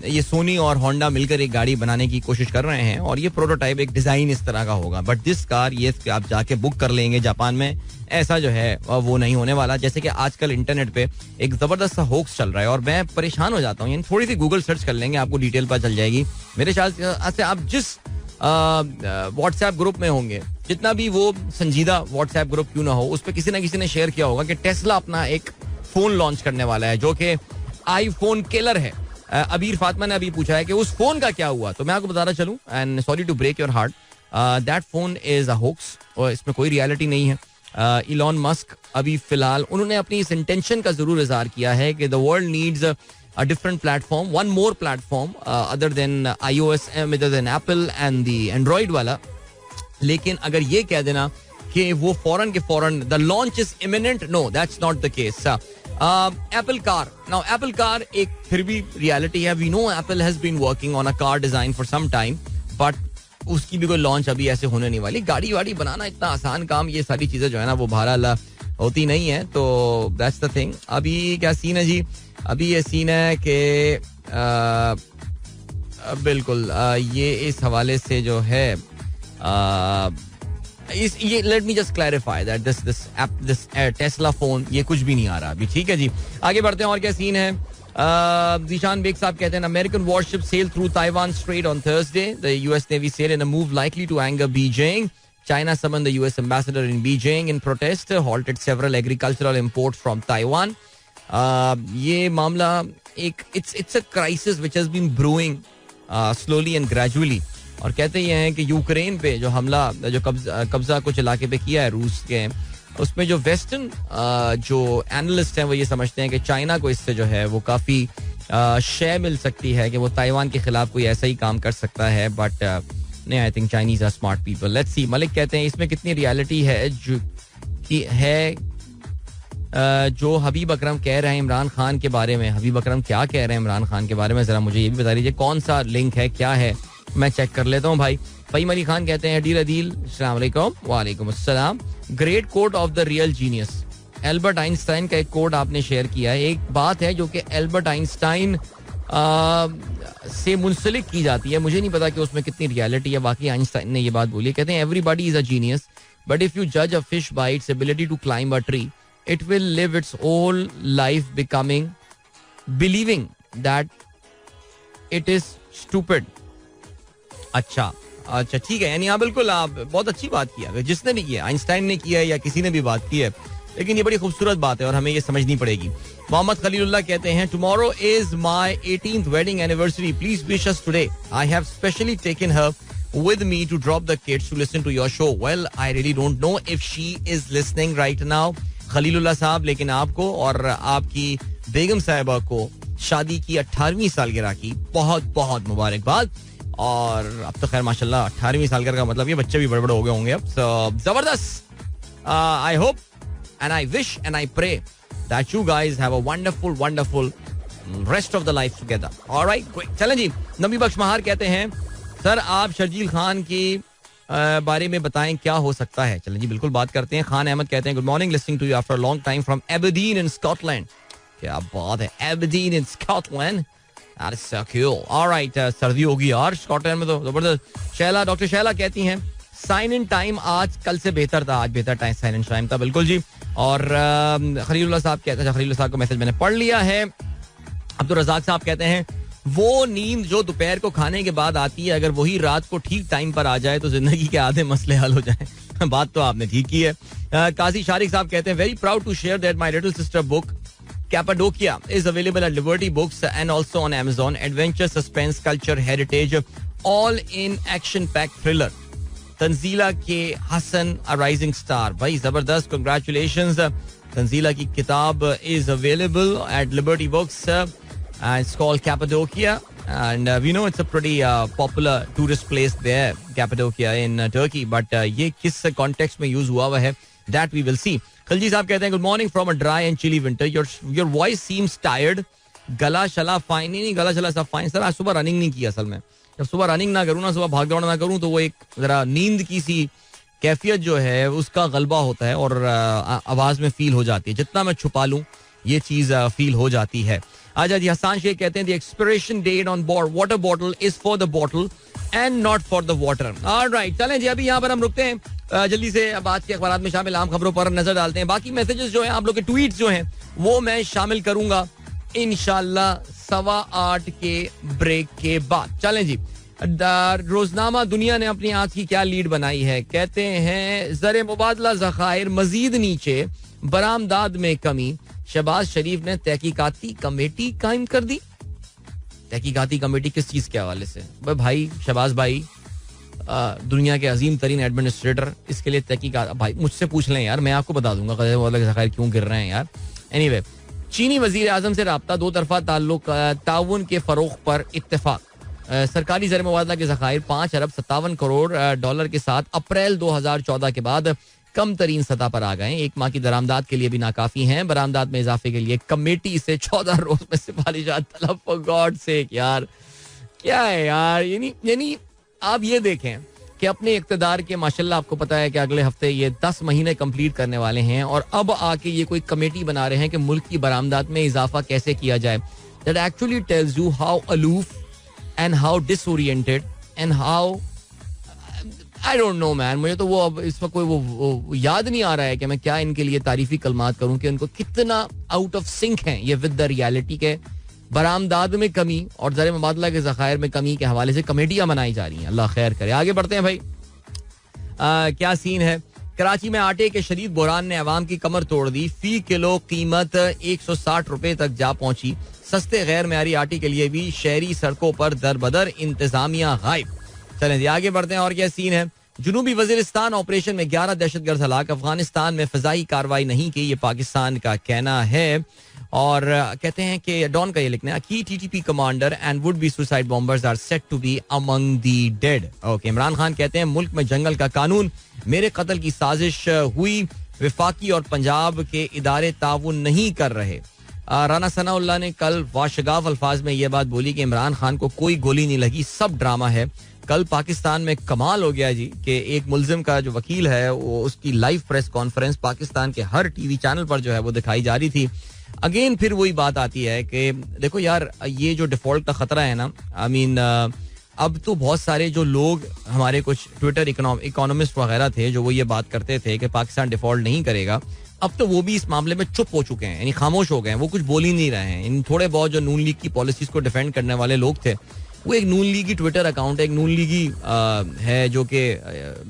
ये सोनी और होंडा मिलकर एक गाड़ी बनाने की कोशिश कर रहे हैं और ये प्रोटोटाइप, एक डिजाइन इस तरह का होगा. बट दिस कार, ये आप जाके बुक कर लेंगे जापान में, ऐसा जो है वो नहीं होने वाला. जैसे कि आजकल इंटरनेट पे एक जबरदस्त सा होक्स चल रहा है और मैं परेशान हो जाता हूँ. थोड़ी सी गूगल सर्च कर लेंगे, आपको डिटेल पता चल जाएगी. मेरे ख्याल से आप जिस व्हाट्सएप ग्रुप में होंगे, जितना भी वो संजीदा व्हाट्सएप ग्रुप क्यों ना हो, उस पर किसी ना किसी ने शेयर किया होगा कि टेस्ला अपना एक फोन लॉन्च करने वाला है जो कि आईफोन किलर है. अबीर फातिमा ने अभी पूछा है कि उस फोन का क्या हुआ, तो मैं आपको बताना चलूं, and sorry to break your heart, that phone is a hoax और इसमें कोई रियलिटी नहीं है. इलॉन मस्क अभी फिलहाल उन्होंने अपनी इस इंटेंशन का जरूर इजहार किया है कि the world needs a different platform, one more platform other than iOS, other than Apple and the Android वाला. लेकिन अगर ये कह देना कि वो फौरन के फौरन the launch is imminent, no, that's not the case. Apple car, now Apple car एक फिर भी reality है. We know Apple has been working on a car design for some time, but उसकी भी कोई लॉन्च अभी ऐसे होने नहीं वाली. गाड़ी वाड़ी बनाना इतना आसान काम, ये सारी चीजें जो है ना वो बहरहाल होती नहीं है. तो that's the thing. अभी क्या सीन है जी, अभी ये सीन है कि बिल्कुल ये इस हवाले से जो है ये let me just clarify that this Tesla phone ये कुछ भी नहीं आ रहा अभी. ठीक है जी, आगे बढ़ते हैं. और क्या सीन है, जीशान बेग साहब कहते हैं American warship sail through Taiwan strait on Thursday. The US navy sail in a move likely to anger Beijing. China summoned the US ambassador in Beijing in protest, halted several agricultural imports from Taiwan. ये मामला एक it's a crisis which has been brewing slowly and gradually. और कहते ये हैं कि यूक्रेन पे जो हमला, जो कब्जा कुछ इलाके पे किया है रूस के, उसमें जो वेस्टर्न जो एनालिस्ट हैं वो ये समझते हैं कि चाइना को इससे जो है वो काफ़ी शय मिल सकती है कि वो ताइवान के खिलाफ कोई ऐसा ही काम कर सकता है. बट नहीं, I think Chinese are smart people. Let's see. Malik कहते हैं इसमें कितनी रियलिटी है जो कि है जो हबीब अकरम कह रहे हैं इमरान खान के बारे में. हबीब अकरम क्या कह रहे हैं इमरान खान के बारे में, जरा मुझे ये भी बता दीजिए. कौन सा लिंक है, क्या है, मैं चेक कर लेता हूँ भाई. फहीम अली खान कहते हैं अदील अदील अस्सलाम वालेकुम. वालेकुम अस्सलाम. Great quote of the real genius. Albert Einstein का एक कोट आपने शेयर किया है. एक बात है जो कि एल्बर्ट आइंस्टाइन से मुंसलिक की जाती है, मुझे नहीं पता कि उसमें कितनी रियलिटी है. वाकई आइंस्टाइन ने ये बात बोली. कहते हैं everybody is a genius but if you जज a fish by its ability to climb a tree it will live its whole life believing that it is stupid. अच्छा ठीक है, यानी हाँ बिल्कुल आप बहुत अच्छी बात किया, जिसने भी किया, आइंस्टाइन ने किया है या किसी ने भी बात की है, लेकिन ये बड़ी खूबसूरत बात है और हमें ये समझनी पड़ेगी. मोहम्मद खलीलुल्लाह कहते हैं tomorrow is my 18th wedding anniversary. Please wish us today. I have specially taken her with me to drop the kids to listen to your show. Well, I really don't know if she is listening right now, Khalilullah साहब, लेकिन आपको और आपकी बेगम साहिबा को शादी की 18वीं सालगिरह की बहुत बहुत मुबारकबाद. और अब तो खैर माशाल्लाह 18वीं सालगिरह का मतलब ये बच्चे भी बड़े बड़े हो गए होंगे अब. जबरदस्त. I hope and I wish and I pray that you guys have a wonderful wonderful rest of the life together. Alright, चलें जी. नबी बख्श महार कहते हैं सर आप शर्जील खान की बारे में बताएं क्या हो सकता है. चलें जी बिल्कुल बात करते हैं. खान अहमद कहते हैं good morning, listening to you after a long time from Aberdeen in Scotland. क्या बात है, Aberdeen in Scotland, that is so cool. Alright, सर्दी होगी यार स्कॉटलैंड में तो जबरदस्त. शैला, डॉक्टर शैला कहती हैं साइन इन टाइम आज कल से बेहतर था, आज बेहतर टाइम साइन इन टाइम था. बिल्कुल जी. और खलीलुल्लाह साहब कहते हैं, खलीलुल्लाह साहब का मैसेज मैंने पढ़ लिया है. अब्दुल रज़ाक साहब कहते हैं वो नींद जो दोपहर को खाने के बाद आती है, अगर वही रात को ठीक टाइम पर आ जाए तो जिंदगी के आधे मसले हल हो जाए. बात तो आपने ठीक की है. काजी शारिक साहब कहते हैं very proud to share that my little sister book Cappadocia is available at Liberty Books and also on Amazon. Adventure, suspense, culture, heritage, all in action pack thriller. Tanzeela K Hasan a rising star. भाई जबरदस्त, कांग्रेचुलेशंस. तंजीला की किताब is available at Liberty books. It's called Cappadocia, and we know it's a pretty popular tourist place there, Cappadocia in Turkey. But ये किस context में use हुआ है that we will see. Khalji साहब कहते हैं good morning from a dry and chilly winter. Your voice seems tired. गला शला फाइन. नहीं, गला शला सब फाइन सर. आज सुबह रनिंग नहीं की असल में. जब सुबह रनिंग ना करूँ ना, सुबह भाग दौड़ ना करूँ, तो वो एक जरा नींद की सी कैफियत जो है उसका गलबा होता है और आवाज में फील हो जाती है. जितना मैं छुपा लूँ ये चीज फील हो जाती है. आजा जी. हसान शेख कहते हैं the expiration date on board water bottle is for the bottle and not for the water. Alright, चलें जी, अभी यहाँ पर हम रुकते हैं. जल्दी से अब आज के अखबार में शामिल आम खबरों पर नजर डालते हैं. बाकी मैसेजेस जो हैं, आप लोग के ट्वीट जो हैं, वो मैं शामिल करूंगा इंशाल्लाह 8:15 के ब्रेक के बाद. चलें जी. रोजनामा दुनिया ने अपनी आज की क्या लीड बनाई है. कहते हैं ज़र मुबादला ज़खायर मजीद नीचे, बरामदाद में कमी. शहबाज शरीफ ने तहकीकाती कमेटी कायम कर दी. तहकीकाती कमेटी किस चीज के हवाले से? भाई शहबाज भाई, दुनिया के अजीम तरीन एडमिनिस्ट्रेटर, इसके लिए तहकीकात भाई मुझसे पूछ लें यार, मैं आपको बता दूंगा ज़खायर क्यों गिर रहे हैं यार. एनीवे, चीनी वजीर आजम से राब्ता, दो तरफा ताल्लुक ताउन के फरोग पर इत्तेफाक. सरकारी ज़र मुबादला के ज़खायर 5 अरब 57 करोड़ डॉलर के साथ अप्रैल 2014 के बाद कम तरीन सतह पर आ गए. एक माह की दरामदाद के लिए भी नाकाफी हैं. बरामदाद में इजाफे के लिए कमेटी से 14 रोज में सिफारिशात तलब. फॉर गॉड सेक यार, क्या है यार. यानी आप ये देखें कि अपने इक्तदार के माशाल्लाह आपको पता है कि अगले हफ्ते ये 10 महीने कंप्लीट करने वाले हैं और अब आके ये कोई कमेटी बना रहे हैं कि मुल्क की बरामदाद में इजाफा कैसे किया जाए. That actually tells you how aloof and how disoriented and how I don't no man. मुझे तो वो अब इस वक्त कोई वो याद नहीं आ रहा है कि मैं क्या इनके लिए तारीफी कलमात करूं कि उनको कितना आउट ऑफ सिंक हैं ये विद द रियलिटी के. बरामदाद में कमी और ज़र मुबादला के ज़खायर में कमी के हवाले से कमेटियां बनाई जा रही हैं. अल्लाह खैर करे. आगे बढ़ते हैं भाई. क्या सीन है. कराची में आटे के शदीद बुहरान ने अवाम की कमर तोड़ दी. फी किलो कीमत 160 रुपए तक जा पहुंची. सस्ते गैर मेयारी आटे के लिए भी शहरी सड़कों पर दरबदर, इंतजामिया गायब. चलें जी, आगे बढ़ते हैं. और क्या सीन है. जुनूबी वजीरिस्तान ऑपरेशन में 11 दहशतगर्द हलाक. अफगानिस्तान में फजाई कार्रवाई नहीं की, ये पाकिस्तान का कहना है. और कहते हैं कि डॉन का ये लिखना है की TTP commander and would be suicide bombers are set to be among the dead. Okay. Imran Khan कहते हैं मुल्क में जंगल का कानून, मेरे कत्ल की साजिश हुई. विफाकी और पंजाब के इदारे ताउन नहीं कर रहे. राना सनाउल्लाह ने कल वाशगाफ अल्फाज में यह बात बोली कि इमरान खान को कोई गोली नहीं लगी, सब ड्रामा है. कल पाकिस्तान में कमाल हो गया जी कि एक मुल्जिम का जो वकील है वो उसकी लाइव प्रेस कॉन्फ्रेंस पाकिस्तान के हर टीवी चैनल पर जो है वो दिखाई जा रही थी. अगेन फिर वही बात आती है कि देखो यार, ये जो डिफॉल्ट का खतरा है ना, आई मीन अब तो बहुत सारे जो लोग हमारे कुछ ट्विटर इकोनॉमिस्ट वगैरह थे जो वो ये बात करते थे कि पाकिस्तान डिफॉल्ट नहीं करेगा, अब तो वो भी इस मामले में चुप हो चुके हैं, यानी खामोश हो गए हैं. वो कुछ बोल ही नहीं रहे हैं. इन थोड़े बहुत जो नून लीग की पॉलिसीज को डिफेंड करने वाले लोग थे, वो एक नून लीगी ट्विटर अकाउंट है, एक नून लीगी है जो कि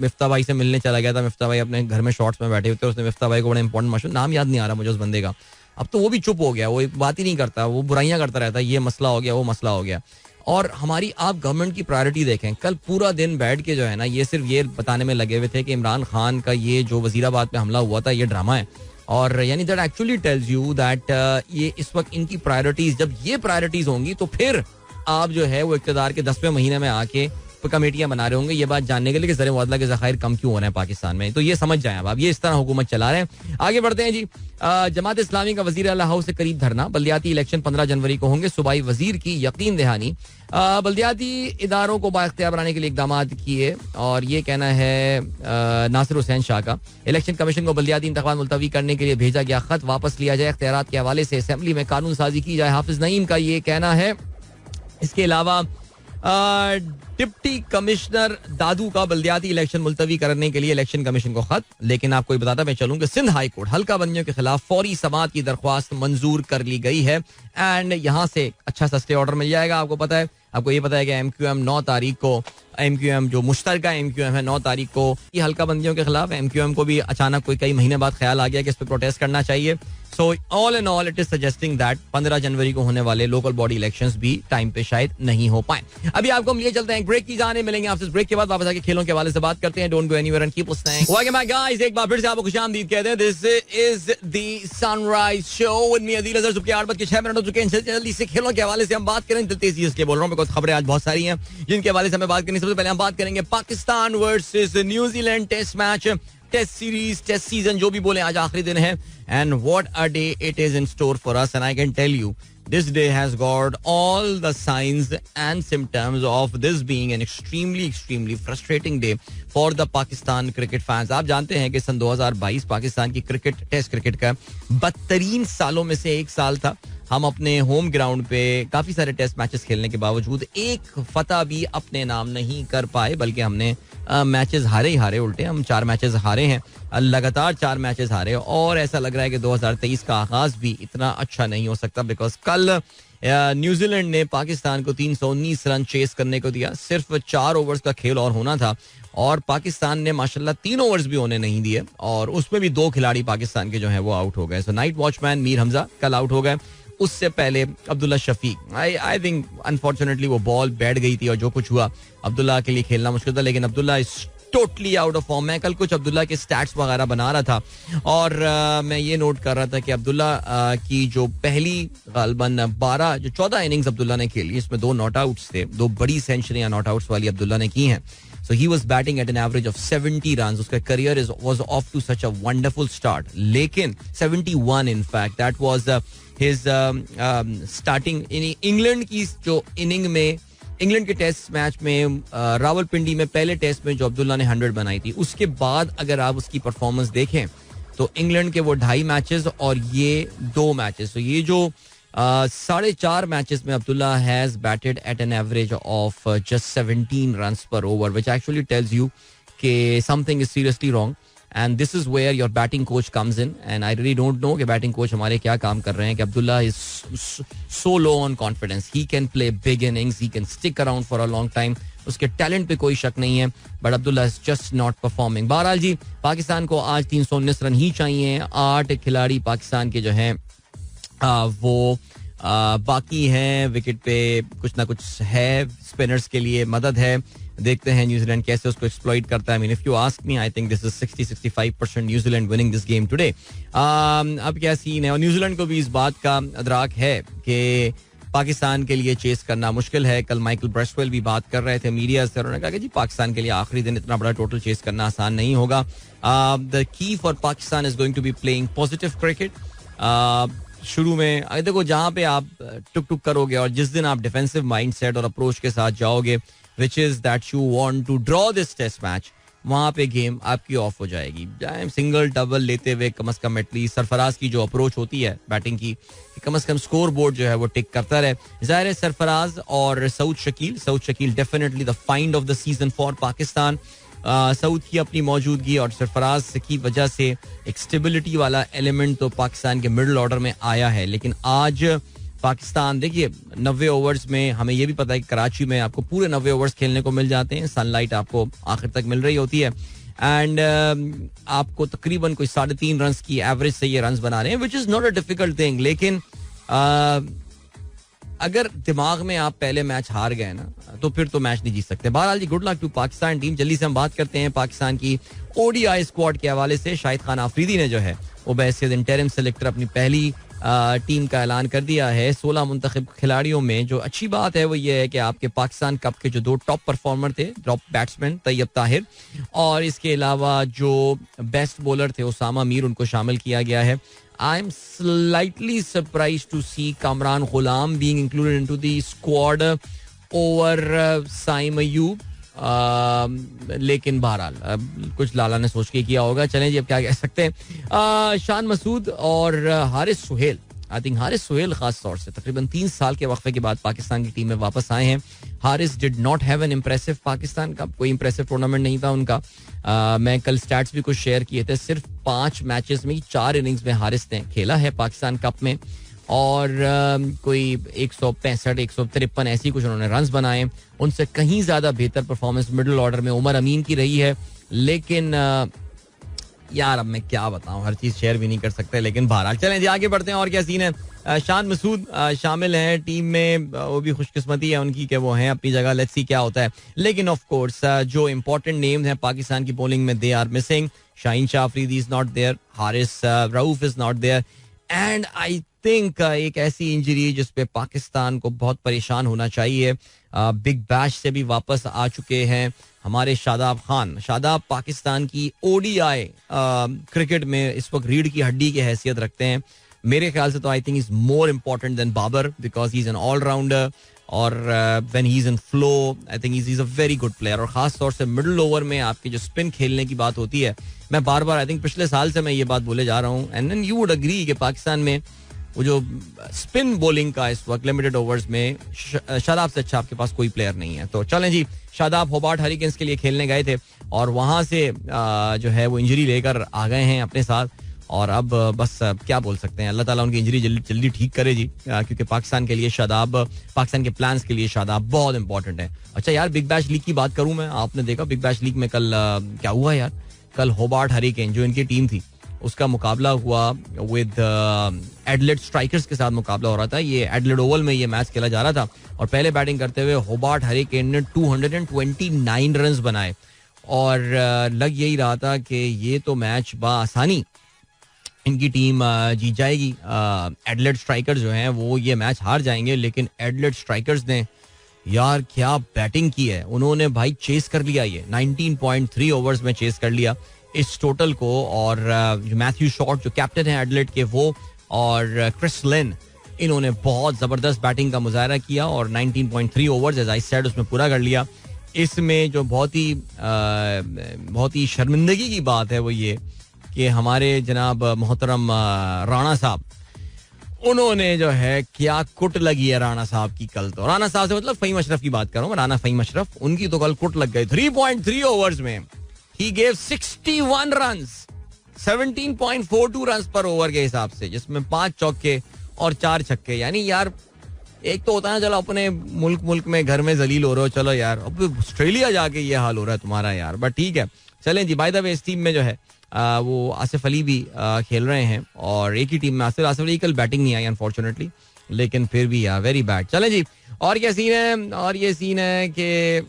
मिफ्ता भाई से मिलने चला गया था. मिफ्ता भाई अपने घर में शॉर्ट्स में बैठे हुए थे. उसने मिफ्ता भाई को बड़ा इंपॉर्टेंट मशहूर, नाम याद नहीं आ रहा मुझे उस बंदे का. अब तो वो भी चुप हो गया, वो बात ही नहीं करता, वो बुराइयां करता रहता है. ये मसला हो गया, वो मसला हो गया. और हमारी आप गवर्नमेंट की प्रायोरिटी देखें. कल पूरा दिन बैठ के जो है ना, ये सिर्फ ये बताने में लगे हुए थे कि इमरान खान का ये जो वजीराबाद पे हमला हुआ था ये ड्रामा है. और यानी that actually tells you that ये इस वक्त इनकी प्रायोरिटीज, जब ये प्रायोरिटीज होंगी तो फिर आप जो है वो इक़्तिदार के 10वें महीने में आके कमेटियां बना रहे होंगे ये बात जानने के लिए कि ज़र मुबादला के ज़खायर कम क्यों हो रहे हैं पाकिस्तान में. तो ये समझ जाएं अब ये इस तरह हुकूमत चला रहे हैं. आगे बढ़ते हैं जी. जमात इस्लामी का वजीर आला हाउस से करीब धरना. बल्दियाती इलेक्शन 15 जनवरी को होंगे. सूबाई वजीर की यकीन दहानी. बल्दियाती इदारों को बाइख्तियार बनाने के लिए इकदाम किए और ये कहना है नासिर हुसैन शाह का. इलेक्शन कमीशन को बल्दियाती इंतखाबात मुलतवी करने के लिए भेजा गया खत वापस लिया जाए. इख्तियारात के हवाले से असेंबली में कानून साजी की जाए. हाफिज नईम का ये कहना है. इसके अलावा डिप्टी कमिश्नर दादू का बल्दियाती इलेक्शन मुलतवी करने के लिए इलेक्शन कमीशन को खत. लेकिन आपको ये बताता मैं चलूं कि सिंध हाई कोर्ट हल्का बंदियों के खिलाफ फौरी समाअत की दरख्वास्त मंजूर कर ली गई है. एंड यहाँ से अच्छा सा स्टे ऑर्डर मिल जाएगा. आपको पता है, आपको ये पता है कि MQM 9 तारीख को, MQM जो मुश्तरका MQM है 9 तारीख को ये हल्का बंदियों के खिलाफ. MQM को भी अचानक कोई कई महीने बाद ख्याल आ गया कि इस पर प्रोटेस्ट करना चाहिए. So all in all it is suggesting that 15 जनवरी को होने वाले लोकल बॉडी इलेक्शंस भी टाइम पे शायद नहीं हो पाए. अभी आपको हम लिए चलते हैं ब्रेक की जाने. मिलेंगे आपसे ब्रेक के बाद वापस आके खेलों के हवाले से बात करते हैं. Don't go anywhere and keep listening. Welcome back guys. एक बार फिर से आपको खुशामदीद कहते हैं. This is the sunrise show with me Adeel Azhar. सुबह के 8:06 हो चुके हैं. जल्दी से खेलों के हवाले से हम बात करें. दिल तेजी से बोल रहा हूं बिकॉज़ खबरें आज बहुत सारी हैं जिनके हवाले से हमें बात करनी. सबसे पहले हम बात करेंगे Pakistan versus New Zealand test match, test series, test season, जो भी बोले, आज आखिरी दिन है. And what a day it is in store for us, and I can tell you this day has got all the signs and symptoms of this being an extremely frustrating day for the Pakistan cricket fans. आप जानते हैं कि सन 2022 पाकिस्तान की क्रिकेट, टेस्ट क्रिकेट का बदतरीन सालों में से एक साल था. हम अपने होम ग्राउंड पे काफी सारे टेस्ट मैचेस खेलने के बावजूद एक फतह भी अपने नाम नहीं कर पाए, बल्कि हमने मैचेस हारे ही हारे. उल्टे हम 4 मैचेस हारे हैं, लगातार 4 मैचेस हारे, और ऐसा लग रहा है कि 2023 का आगाज भी इतना अच्छा नहीं हो सकता. बिकॉज कल न्यूजीलैंड ने पाकिस्तान को 319 रन चेस करने को दिया. सिर्फ 4 ओवर्स का खेल और होना था, और पाकिस्तान ने माशाल्लाह 3 ओवर्स भी होने नहीं दिए, और उसमें भी 2 खिलाड़ी पाकिस्तान के जो है वो आउट हो गए. So night watchman Mir Hamza कल आउट हो गए. उससे पहले Abdullah Shafique, I think unfortunately वो बॉल बैठ गई थी और जो कुछ हुआ, अब्दुल्ला के लिए खेलना मुश्किल था. लेकिन Abdullah is totally out of form. मैं कल कुछ अब्दुल्ला के स्टैट्स वगैरह बना रहा था, और मैं ये नोट कर रहा था कि अब्दुल्ला की जो पहली गालबन 14 इनिंग्स अब्दुल्ला ने खेली, इसमें 2 नॉट आउट्स थे, 2 बड़ी सेंचुरियां नॉट आउट्स वाली अब्दुल्ला ने की हैं. So he was batting at an average of 70 runs. उसका career was off to such a wonderful start. लेकिन 71 in fact, that was his starting in England की जो इनिंग में, इंग्लैंड के टेस्ट मैच में रावलपिंडी में पहले टेस्ट में जो अब्दुल्ला ने 100 बनाई थी, उसके बाद अगर आप उसकी परफॉर्मेंस देखें तो इंग्लैंड के वो 2.5 मैचेस और ये 2 मैचेस, तो ये जो 4.5 मैचेस में Abdullah has batted at an average of just 17 runs per over, which actually tells you कि something is seriously wrong. And this is where your batting coach comes in, and I really don't know कि बैटिंग कोच हमारे क्या काम कर रहे हैं. कि Abdullah is so low on confidence. He can play big innings, he can stick around for a long time, उसके टैलेंट पे कोई शक नहीं है, but Abdullah is just not performing. बहरहाल जी, पाकिस्तान को आज 319 रन ही चाहिए. 8 खिलाड़ी पाकिस्तान के जो हैं वो बाकी हैं विकेट पे, कुछ ना कुछ है, स्पिनर्स के लिए मदद है. देखते हैं न्यूजीलैंड कैसे उसको एक्सप्लॉइट करता है. I mean, if you ask me, I think this is 60-65% New Zealand winning this game today. अब क्या सीन है, और न्यूजीलैंड को भी इस बात का अदराक है कि पाकिस्तान के लिए चेस करना मुश्किल है. कल माइकल ब्रेसवेल भी बात कर रहे थे मीडिया से, उन्होंने कहा कि जी पाकिस्तान के लिए आखिरी दिन इतना बड़ा टोटल चेस करना आसान नहीं होगा. The key for Pakistan is going to be playing positive cricket. शुरू में देखो, जहां पे आप टुक टुक करोगे और जिस दिन आप डिफेंसिव माइंडसेट और अप्रोच के साथ जाओगे, which is that you want to draw this test match, वहां पे गेम आपकी ऑफ हो जाएगी. सिंगल डबल लेते हुए कम से कम एटलीस्ट सरफराज की जो अप्रोच होती है बैटिंग की, कम से कम स्कोर बोर्ड जो है वो टिक करता रहे. जाहिर है सरफराज और Saud Shakeel definitely the find of the season for Pakistan. Saud की अपनी मौजूदगी और सरफराज की वजह से एक स्टेबिलिटी वाला एलिमेंट तो पाकिस्तान के मिडिल ऑर्डर में आया है. लेकिन आज पाकिस्तान, देखिए 90 ओवर्स में हमें ये भी पता है कि कराची में आपको पूरे 90 ओवर्स खेलने को मिल जाते हैं, सनलाइट आपको आखिर तक मिल रही होती है, एंड आपको तकरीबन कोई 3.5 रन की एवरेज से ये रन बना रहे हैं, which is not a difficult thing. लेकिन अगर दिमाग में आप पहले मैच हार गए ना, तो फिर तो मैच नहीं जीत सकते. बहरहाल जी, good luck to Pakistan team. जल्दी से हम बात करते हैं पाकिस्तान की ओडीआई स्क्वाड के हवाले से. शाहिद खान आफरीदी ने जो है वो बहैसियत इंटरिम सेलेक्टर अपनी पहली टीम का ऐलान कर दिया है. 16 मुंतखब खिलाड़ियों में जो अच्छी बात है वो ये है कि आपके पाकिस्तान कप के जो 2 टॉप परफॉर्मर थे, टॉप बैट्समैन तैयब ताहिर, और इसके अलावा जो बेस्ट बॉलर थे उसामा मीर, उनको शामिल किया गया है. I am slightly surprised to see Kamran Ghulam being included into the squad over Saim Ayoub. लेकिन बहरहाल कुछ लाला ने सोच के किया होगा. चलें जी, अब क्या कह सकते हैं. शान मसूद और हारिस सुहेल, आई थिंक हारिस सुहेल खास तौर से तकरीबन 3 साल के वक्फे के बाद पाकिस्तान की टीम में वापस आए हैं. Haris did not have an impressive Pakistan cup, कोई इम्प्रेसिव टूर्नामेंट नहीं था उनका. मैं कल स्टैट्स भी कुछ शेयर किए थे. सिर्फ 5 मैचेस में 4 इनिंग्स में हारिस ने खेला है पाकिस्तान कप में, और कोई 165 153 ऐसी कुछ उन्होंने रन्स बनाए. उनसे कहीं ज्यादा बेहतर परफॉर्मेंस मिडिल ऑर्डर में उमर अमीन की रही है. लेकिन यार अब मैं क्या बताऊं, हर चीज शेयर भी नहीं कर सकते. लेकिन बहरहाल चलें जी, आगे बढ़ते हैं. और क्या सीन है. शान मसूद शामिल हैं टीम में, वो भी खुशकिस्मती है उनकी कि वो हैं अपनी जगह. लेट्स सी क्या होता है. लेकिन ऑफ कोर्स जो इंपॉर्टेंट नेम्स हैं पाकिस्तान की बॉलिंग में, they are missing. Shaheen Shah Afridi is not there, Haris Rauf is not there, and I think एक ऐसी इंजरी जिसपे पाकिस्तान को बहुत परेशान होना चाहिए. बिग बैश से भी वापस आ चुके हैं हमारे शादाब खान. शादाब पाकिस्तान की ओडीआई क्रिकेट में इस वक्त रीढ़ की हड्डी की हैसियत रखते हैं. मेरे ख्याल से तो I think is more important than Babar because he is an allrounder और when he is in flow I think he is a very good player. और खास तौर से मिडिल ओवर में आपकी जो स्पिन खेलने की बात होती है, मैं बार बार आई थिंक पिछले साल से मैं ये बात बोले जा रहा हूँ and then you would agree कि पाकिस्तान में वो जो स्पिन बॉलिंग का इस वक्त लिमिटेड ओवर्स में शादाब से अच्छा आपके पास कोई प्लेयर नहीं है. तो चलें जी, शादाब होबार्ट हरिकेन्स के लिए खेलने गए थे और वहां से जो है वो इंजरी लेकर आ गए हैं अपने साथ. और अब बस क्या बोल सकते हैं, अल्लाह ताला उनकी इंजरी जल्दी ठीक करे जी, क्योंकि पाकिस्तान के लिए शादाब, पाकिस्तान के प्लान्स के लिए शादाब बहुत इंपॉर्टेंट है. अच्छा यार, बिग बैश लीग की बात करूं मैं, आपने देखा बिग बैश लीग में कल क्या हुआ यार. कल होबार्ट हरिकेन जो इनकी टीम थी उसका मुकाबला हुआ विद एडलेड स्ट्राइकर्स के साथ मुकाबला हो रहा था. ये एडलेड ओवल में ये मैच खेला जा रहा था और पहले बैटिंग करते हुए होबार्ट हरिकेन ने 229 रन बनाए और लग यही रहा था कि ये तो मैच बआसानी इनकी टीम जीत जाएगी. एडलेड स्ट्राइकर्स जो हैं वो ये मैच हार जाएंगे, लेकिन एडलेड स्ट्राइकर्स ने यार क्या बैटिंग की है. उन्होंने भाई चेस कर लिया, ये 19.3 ओवर्स में चेस कर लिया इस टोटल को. और मैथ्यू शॉर्ट जो कैप्टन है एडलेड के वो और क्रिस लिन, इन्होंने बहुत जबरदस्त बैटिंग का मुजाहरा किया और 19.3 ओवर्स एज आई सेड उसमें पूरा कर लिया. इसमें जो बहुत ही शर्मिंदगी की बात है वो ये कि हमारे जनाब मोहतरम राणा साहब, उन्होंने जो है क्या कुट लगी है राणा साहब की कल. तो राणा साहब से मतलब फहीम अशरफ की बात करूं, राणा फहीम अशरफ, उनकी तो कल कुट लग गई. 3.3 ओवर्स में he gave 61 runs, 17.42 runs per over के हिसाब से, जिसमें 5 चौके और 4 छक्के. यानी यार एक तो होता है चलो अपने मुल्क में घर में जलील हो रहे हो, चलो यार अब ऑस्ट्रेलिया जाके ये हाल हो रहा है तुम्हारा यार, बट ठीक है चलें जी. बाय द वे इस टीम में जो है वो आसिफ अली भी खेल रहे हैं और एक ही टीम में आसिफ अली कल बैटिंग नहीं आई अनफॉर्चुनेटली, लेकिन फिर भी यार वेरी बैड. चलें जी, और ये सीन है कि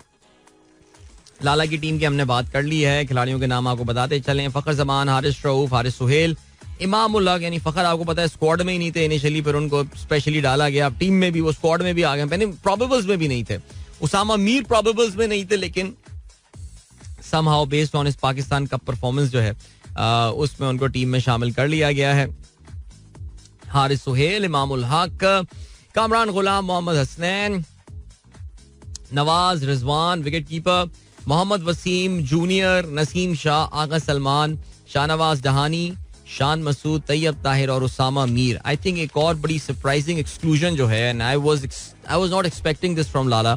लाला की टीम की हमने बात कर ली है. खिलाड़ियों के नाम आपको बताते चलें. फखर जमान, हारिस रऊफ, हारिस सुहेल, इमाम उल हक, यानी फखर आपको पता है स्क्वाड में ही नहीं थे इनिशियली, फिर उनको स्पेशली डाला गया. टीम में भी वो स्क्वाड में भी आ गए, पहले प्रोबेबल्स में भी नहीं थे. उसामा मीर प्रोबेबल्स में नहीं थे, लेकिन somehow based on इस पाकिस्तान कप परफॉर्मेंस जो है उसमें उनको टीम में शामिल कर लिया गया है. Haris Suhail, Imam ul Haq, Kamran Ghulam, Mohammad Hasnain, Nawaz Rizwan wicketkeeper, Mohammad Wasim junior, Naseem Shah, Agha Salman, Shahnawaz Dahani, Shan Masood, Tayyab Tahir और उसामा मीर. आई थिंक एक और बड़ी सरप्राइजिंग एक्सक्लूजन जो है, and I was not expecting this from Lala,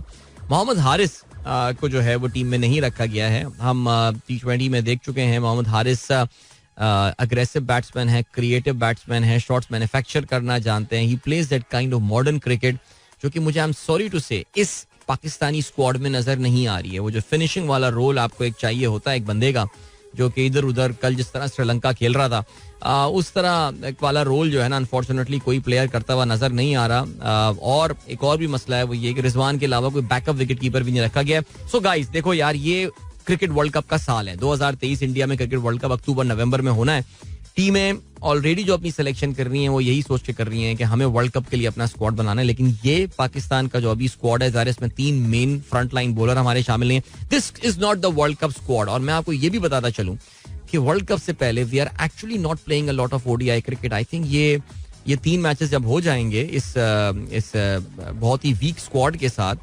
Mohammad Haris को जो है वो टीम में नहीं रखा गया है. हम T20 में देख चुके हैं मोहम्मद हारिस अग्रेसिव बैट्समैन है, क्रिएटिव बैट्समैन है, शॉट्स मैन्युफैक्चर करना जानते हैं. He plays that kind of modern cricket जो कि मुझे आई एम सॉरी टू से इस पाकिस्तानी स्क्वाड में नजर नहीं आ रही है. वो जो फिनिशिंग वाला रोल आपको एक चाहिए होता है एक बंदे का, जो कि इधर उधर कल जिस तरह श्रीलंका खेल रहा था उस तरह एक वाला रोल जो है ना अनफॉर्चुनेटली कोई प्लेयर करता हुआ नजर नहीं आ रहा. और एक और भी मसला है वो ये कि रिजवान के अलावा कोई बैकअप विकेट कीपर भी नहीं रखा गया. सो गाइस देखो यार, ये क्रिकेट वर्ल्ड कप का साल है 2023. इंडिया में क्रिकेट वर्ल्ड कप अक्टूबर नवंबर में होना है. टीमें ऑलरेडी जो अपनी सिलेक्शन कर रही हैं वो यही सोच के कर रही हैं कि हमें वर्ल्ड कप के लिए अपना स्क्वाड बनाना है. लेकिन ये पाकिस्तान का जो अभी स्क्वाड है ज़ाहिर इसमें 3 मेन फ्रंट लाइन बॉलर हमारे शामिल नहीं है. This is not the world cup squad. और मैं आपको ये भी बताता चलूं कि वर्ल्ड कप से पहले we are actually not playing a lot of ODI cricket. I think ये 3 मैचेस जब हो जाएंगे इस बहुत ही वीक स्क्वाड के साथ,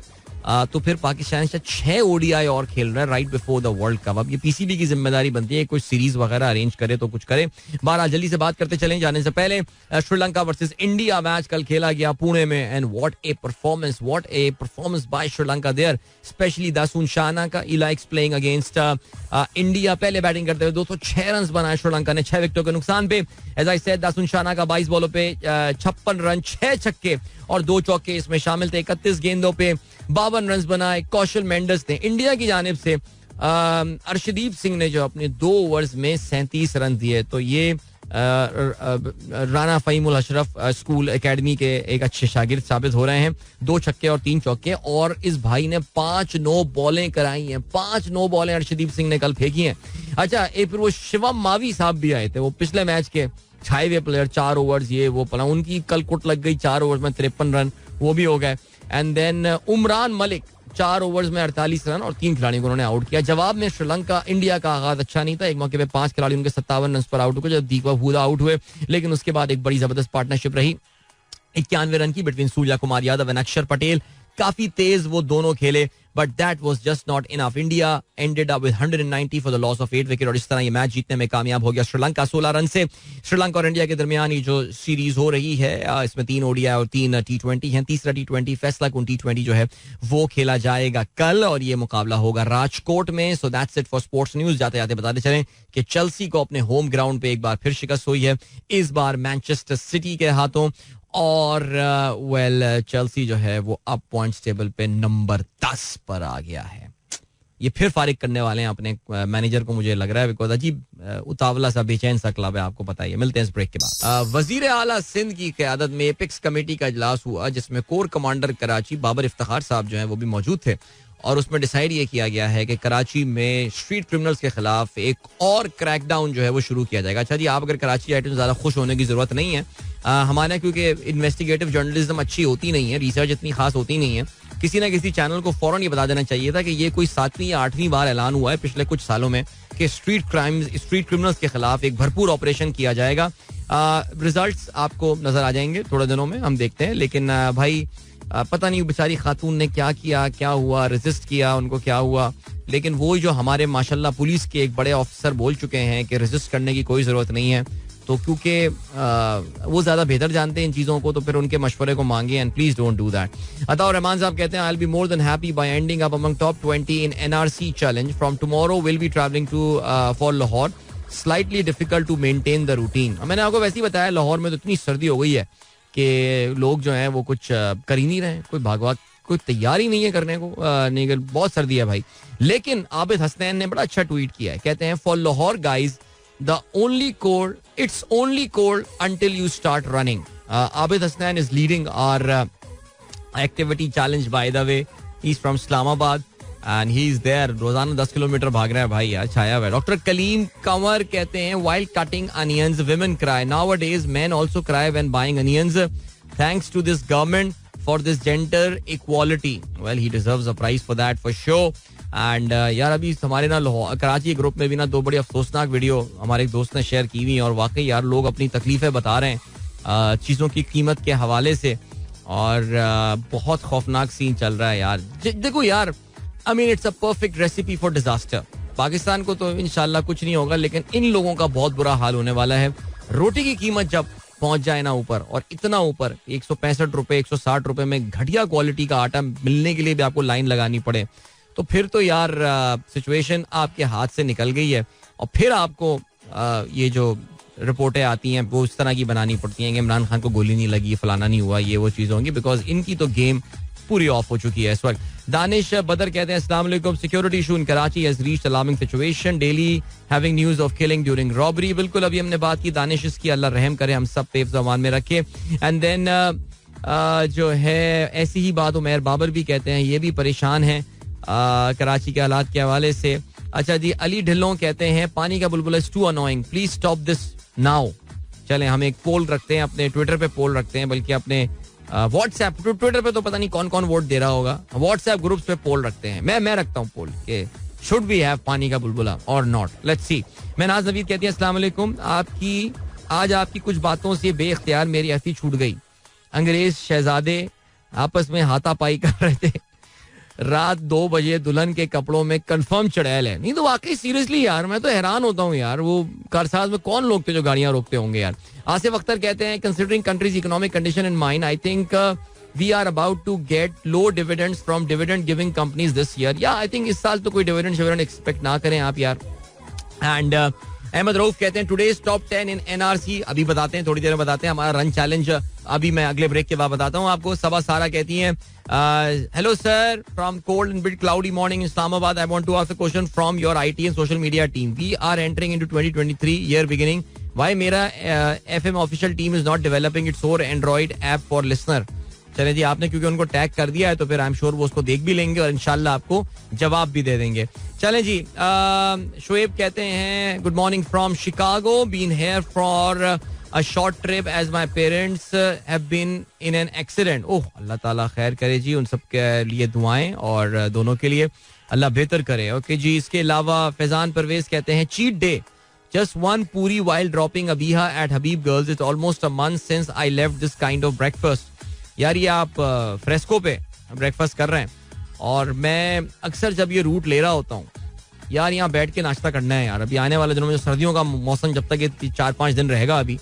तो फिर पाकिस्तान शायद 6 ओडीआई और खेल रहा है right before the world cup. अब ये पीसीबी की जिम्मेदारी बनती है कुछ सीरीज वगैरह अरेंज करे तो कुछ करे. बहरहाल जल्दी से बात करते चलें. जाने से पहले श्रीलंका वर्सेस इंडिया मैच कल खेला गया पुणे में and what a performance by Sri Lanka there, specially Dasun Shanaka. He likes playing against India. पहले बैटिंग करते हुए 206 रन बनाए श्रीलंका ने 6 विकेटों के नुकसान पे. As I said Dasun Shanaka 22 बॉलों पे 56 रन, 6 छक्के और 2 चौके इसमें शामिल थे. 31 गेंदों पे 52 रन बनाए. कौशल मेंडस ने इंडिया की जानिब से अर्शदीप सिंह ने जो अपने 2 ओवर्स में 37 रन दिए. तो ये राना फहीमुल अशरफ स्कूल एकेडमी के एक अच्छे शागिर्द साबित हो रहे हैं. 2 छक्के और 3 चौके और इस भाई ने 5 नो बॉलें कराई हैं. 5 नो बॉलें अर्शदीप सिंह ने कल फेंकी हैं. अच्छा, फिर वो शिवम मावी साहब भी आए थे, वो पिछले मैच के हाईवे प्लेयर 4 ओवर्स ये वो पला, उनकी कल कुट लग गई 4 ओवर्स में 53 रन, वो भी हो गए. And then Umran Malik 4 overs में 48 रन और 3 खिलाड़ियों को उन्होंने आउट किया. जवाब में श्रीलंका इंडिया का आगाज अच्छा नहीं था. एक मौके पे 5 खिलाड़ी उनके 57 रन पर आउट हो गए जब दीपक हुडा आउट हुए, लेकिन उसके बाद एक बड़ी जबरदस्त पार्टनरशिप रही 91 रन की बिटवीन सूर्या कुमार यादव एंड अक्षर पटेल. काफी तेज वो दोनों खेले, but that was just not enough. India ended up with 190 for the loss of 8 wicket और इस तरह ये मैच जीतने में कामयाब हो गया श्रीलंका 16 रन से. श्रीलंका और इंडिया के दरमियान ये जो सीरीज हो रही है इसमें 3 ओडीआई और 3 T20 हैं. तीसरा T20 फैसला कुन T20 जो है वो खेला जाएगा कल और ये मुकाबला होगा राजकोट में. So that's it for sports news. जाते जाते बताते चलें कि चेल्सी को अपने होम ग्राउंड पे एक बार फिर शिकस्त हुई है, इस बार मैनचेस्टर सिटी के हाथों. और चेल्सी जो है वो अब पॉइंट्स टेबल पे नंबर 10 पर आ गया है. ये फिर फारिग करने वाले हैं अपने मैनेजर को, मुझे लग रहा है, बिकॉज अजीब उतावला सा बेचैन सा क्लब है. आपको पता है. मिलते हैं इस ब्रेक के बाद. वजीर आला सिंध की क़यादत में एपेक्स कमेटी का इजलास हुआ जिसमें कोर कमांडर कराची बाबर इफ्तिखार साहब जो हैं वो भी मौजूद थे और उसमें डिसाइड ये किया गया है कि कराची में स्ट्रीट क्रिमिनल्स के खिलाफ एक और क्रैकडाउन जो है वो शुरू किया जाएगा. अच्छा जी, आप अगर कराची आए तो ज़्यादा खुश होने की जरूरत नहीं है. हमारे क्योंकि इन्वेस्टिगेटिव जर्नलिज्म अच्छी होती नहीं है, रिसर्च इतनी खास होती नहीं है. किसी ना किसी चैनल को फौरन ये बता देना चाहिए था कि ये कोई 7वीं या 8वीं बार ऐलान हुआ है पिछले कुछ सालों में कि स्ट्रीट क्रिमिनल्स के खिलाफ एक भरपूर ऑपरेशन किया जाएगा. रिजल्ट्स आपको नजर आ जाएंगे थोड़े दिनों में, हम देखते हैं. लेकिन भाई पता नहीं बेचारी खातून ने क्या किया, क्या हुआ, रेजिस्ट किया, उनको क्या हुआ. लेकिन वो जो हमारे माशाल्लाह पुलिस के एक बड़े ऑफिसर बोल चुके हैं कि रेजिस्ट करने की कोई ज़रूरत नहीं है, तो क्योंकि वो ज़्यादा बेहतर जानते हैं इन चीज़ों को, तो फिर उनके मशवरे को मांगे. And please don't do that. Ataur Rahman साहब कहते हैं I will be more than happy by ending up among top 20 in NRC challenge. From tomorrow will be travelling to for Lahore. Slightly difficult to maintain the routine. मैंने आपको वैसे ही बताया लाहौर में तो इतनी सर्दी हो गई है कि लोग जो हैं वो कुछ कर ही नहीं रहे. कोई भागवा कोई तैयार ही नहीं है करने को. नहीं, बहुत सर्दी है भाई. लेकिन आबिद हसनैन ने बड़ा अच्छा ट्वीट किया है. कहते हैं for Lahore guys the only cold it's only cold until you start running. Abid Hasnain is leading our activity challenge by the way. He is from Islamabad and he is there. रोजाना 10 किलोमीटर भाग रहा है भाई यार, छाया हुआ है. डॉक्टर कलीम कंवर कहते हैं while cutting onions women cry. Nowadays men also cry when buying onions. Thanks to this government for this gender equality. Well he deserves a prize for that for sure. And यार अभी हमारे ना कराची ग्रुप में भी ना 2 बड़ी अफसोसनाक वीडियो हमारे एक दोस्त ने शेयर की हुई और वाकई यार लोग अपनी तकलीफें बता रहे हैं चीज़ों की कीमत के हवाले से और बहुत खौफनाक सीन चल रहा है यार. देखो यार, I mean it's a perfect recipe for disaster. Pakistan को तो इंशाल्लाह कुछ नहीं होगा, लेकिन इन लोगों का बहुत बुरा हाल होने वाला है. रोटी की कीमत जब पहुंच जाए ना ऊपर, और इतना ऊपर 165 रुपए 160 रुपए में घटिया क्वालिटी का आटा मिलने के लिए भी आपको लाइन लगानी पड़े, तो फिर तो यार सिचुएशन आपके हाथ से निकल गई है. और फिर आपको ये जो रिपोर्टें आती हैं वो इस तरह की बनानी पड़ती हैं कि इमरान खान को गोली नहीं लगी, फलाना नहीं हुआ, ये वो चीज़ होंगी, बिकॉज इनकी तो गेम पूरी ऑफ हो चुकी है इस वक्त. दानिश बदर कहते हैं अस्सलाम वालेकुम. Security issue in Karachi has reached alarming situation. Daily having news of killing during robbery. बिल्कुल अभी हमने बात की दानिश इसकी, अल्लाह रहम करे, हम सब पे ज़मान में रखे. एंड देन जो है ऐसी ही बात उमैर बाबर भी कहते हैं, ये भी परेशान हैं कराची के हालात के हवाले से. अच्छा जी, अली ढिल्लों कहते हैं पानी का बुलबुला is too annoying, please stop this now. चलें हम एक पोल रखते हैं, अपने ट्विटर पे पोल रखते हैं, बल्कि अपने व्हाट्सएप, ट्विटर पे तो पता नहीं कौन कौन वोट दे रहा होगा, व्हाट्सएप ग्रुप्स पे पोल रखते हैं. मैं रखता हूँ पोल के शुड वी हैव पानी का बुलबुला और नॉट. Let's see. मैं नाज नवीद कहती है अस्सलाम वालेकुम. आज आपकी कुछ बातों से बेइख्तियार मेरी हंसी छूट गई. अंग्रेज शहजादे आपस में हाथापाई कर रहे थे, रात 2 बजे दुल्हन के कपड़ों में कंफर्म चढ़ैल है. नहीं तो वाकई सीरियसली यार मैं तो हैरान होता हूँ यार, वो कारसाज में कौन लोग थे जो गाड़ियां रोकते होंगे यार. आसिफ अख्तर कहते हैं considering countries economic condition in mind I think we are about to get low dividends from dividend giving companies this year. या आई थिंक इस साल तो कोई डिविडेंड एक्सपेक्ट ना करें आप यार. एंड अहमद रऊफ कहते हैं टुडेज टॉप 10 इन NRC. अभी बताते हैं, थोड़ी देर में बताते हैं. हमारा रन चैलेंज अभी मैं अगले ब्रेक के बाद बताता हूँ आपको. सबा सारा कहती हैं hello sir from cold and bit cloudy morning Islamabad. I want to ask a question from your IT and social media team. We are entering into 2023 year beginning. Why मेरा FM official team is not developing its own Android app for listener. चले जी, आपने क्योंकि उनको टैग कर दिया है तो फिर आई एम श्योर वो उसको देख भी लेंगे और इंशाल्लाह आपको जवाब भी दे देंगे. चलें जी, शोएब कहते हैं good morning from Chicago, been here for a short trip as my parents have been in an accident. ओह अल्लाह ताला खैर करे जी, उन सब के लिए दुआएं और दोनों के लिए अल्लाह बेहतर करे. ओके जी. इसके अलावा फैजान परवेज कहते हैं cheat day, just one puri while dropping Abiha at Habib Girls. It's almost a month since I left this kind of breakfast. यार ये आप फ्रेस्को पे ब्रेकफास्ट कर रहे हैं और मैं अक्सर जब ये रूट ले रहा होता हूँ यार, यहाँ बैठ के नाश्ता करना है यार. अभी आने वाले दिनों में जो सर्दियों का मौसम, जब तक ये 4-5 दिन रहेगा, अभी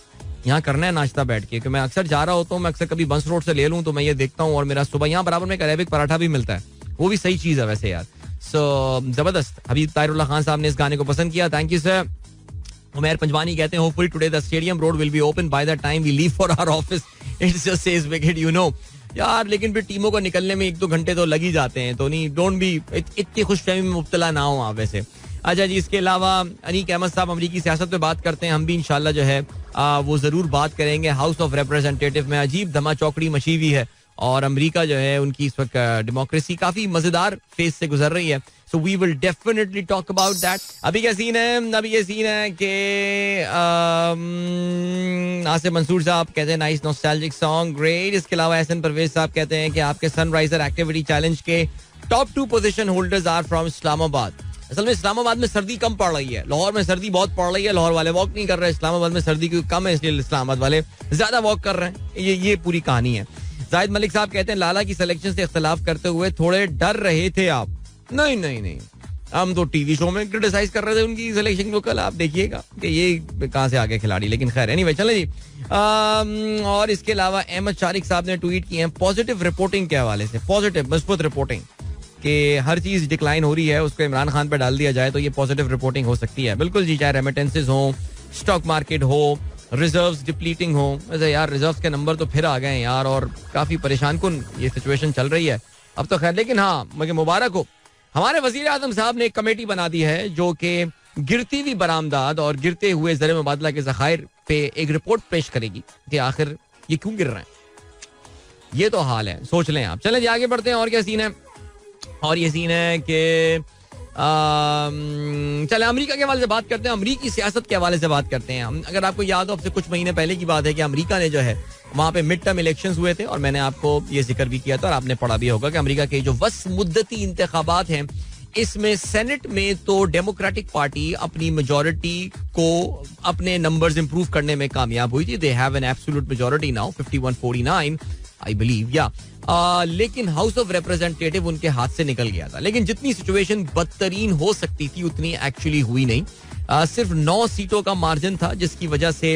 यहाँ करना है नाश्ता बैठ के. कि मैं अक्सर जा रहा होता हूँ, मैं अक्सर कभी बंस रोड से ले लूँ तो मैं ये देखता हूँ. और मेरा सुबह यहाँ बराबर में एक अरेबिक पराठा भी मिलता है, वो भी सही चीज़ है वैसे यार. सो जबरदस्त. हबीब ताहिरुल्ला खान साहब ने इस गाने को पसंद किया, thank you sir. Umair Panjwani कहते हैं hopefully today the stadium road will be open by the time we leave for our office. It's just says wicket you know यार. लेकिन फिर टीमों को निकलने में 1-2 घंटे तो लग ही जाते हैं, तो नहीं, डोंट बी इतनी खुशफहमी में मुब्तला ना हो आप वैसे. अच्छा जी. इसके अलावा अनीक अहमद साहब अमरीकी सियासत पे बात करते हैं. हम भी इंशाल्लाह जो है वो जरूर बात करेंगे. हाउस ऑफ रिप्रेजेंटेटिव में अजीब धमा चौकड़ी मची हुई है और अमेरिका जो है उनकी इस वक्त डेमोक्रेसी काफी मजेदार फेज से गुजर रही है. So we will definitely talk about that. अभी क्या सीन है? अभी ये सीन है कि आसिफ मंसूर साहब कहते हैं नाइस नॉस्टैल्जिक सॉन्ग, ग्रेट. इसके अलावा एहसन परवेज साहब कहते हैं कि आपके सनराइजर एक्टिविटी चैलेंज के top 2 position holders are from Islamabad. असल में इस्लामाबाद में सर्दी कम पड़ रही है, लाहौर में सर्दी बहुत पड़ रही है. लाहौर वाले वॉक नहीं कर रहे, इस्लामाबाद में सर्दी क्योंकि कम है इसलिए इस्लामाबाद वाले ज्यादा वॉक कर रहे हैं. ये पूरी कहानी है. जाहिद मलिक साहब कहते हैं लाला की सिलेक्शन से इख्तलाफ करते हुए थोड़े डर रहे थे आप. नहीं, हम तो टीवी शो में क्रिटिसाइज कर रहे थे उनकी सिलेक्शन को. कल आप देखिएगा कि ये कहां से आगे खिलाड़ी. लेकिन खैर एनीवे चले जी. और इसके अलावा अहमद शारिक साहब ने ट्वीट किए हैं पॉजिटिव रिपोर्टिंग के हवाले से. पॉजिटिव मजबूत रिपोर्टिंग कि हर चीज डिक्लाइन हो रही है उसको इमरान खान पे डाल दिया जाए तो ये पॉजिटिव रिपोर्टिंग हो सकती है. बिल्कुल जी. चाहे रेमिटेंसेस हो, स्टॉक मार्केट हो, रिजर्व्स डिप्लीटिंग हो. वैसे यार रिजर्व्स के नंबर तो फिर आ गए हैं यार और काफी परेशान कुन ये सिचुएशन चल रही है अब तो खैर. लेकिन हाँ मुझे मुबारक हो, हमारे वजीर आजम साहब ने एक कमेटी बना दी है जो कि गिरती हुई बरामदाद और गिरते हुए ज़र मुबादला के ज़खायर पे एक रिपोर्ट पेश करेगी कि आखिर ये क्यों गिर रहे हैं. ये तो हाल है, सोच लें आप. चलें जी आगे बढ़ते हैं. और क्या सीन है? और ये सीन है कि चले अमेरिका के हवाले से बात करते हैं, अमेरिकी सियासत के हवाले से बात करते हैं. अगर आपको याद हो अब से कुछ महीने पहले की बात है कि अमेरिका ने जो है वहां पे मिड टर्म इलेक्शंस हुए थे और मैंने आपको ये जिक्र भी किया था और आपने पढ़ा भी होगा कि अमेरिका के जो वस मुद्दती इंतखाबात हैं इसमें सेनेट में तो डेमोक्रेटिक पार्टी अपनी मेजॉरिटी को अपने नंबर्स इंप्रूव करने में कामयाब हुई थी. They have an absolute majority now 51-49 I believe या. लेकिन हाउस ऑफ रिप्रेजेंटेटिव उनके हाथ से निकल गया था. लेकिन जितनी सिचुएशन बदतरीन हो सकती थी उतनी एक्चुअली हुई नहीं. सिर्फ 9 सीटों का मार्जिन था जिसकी वजह से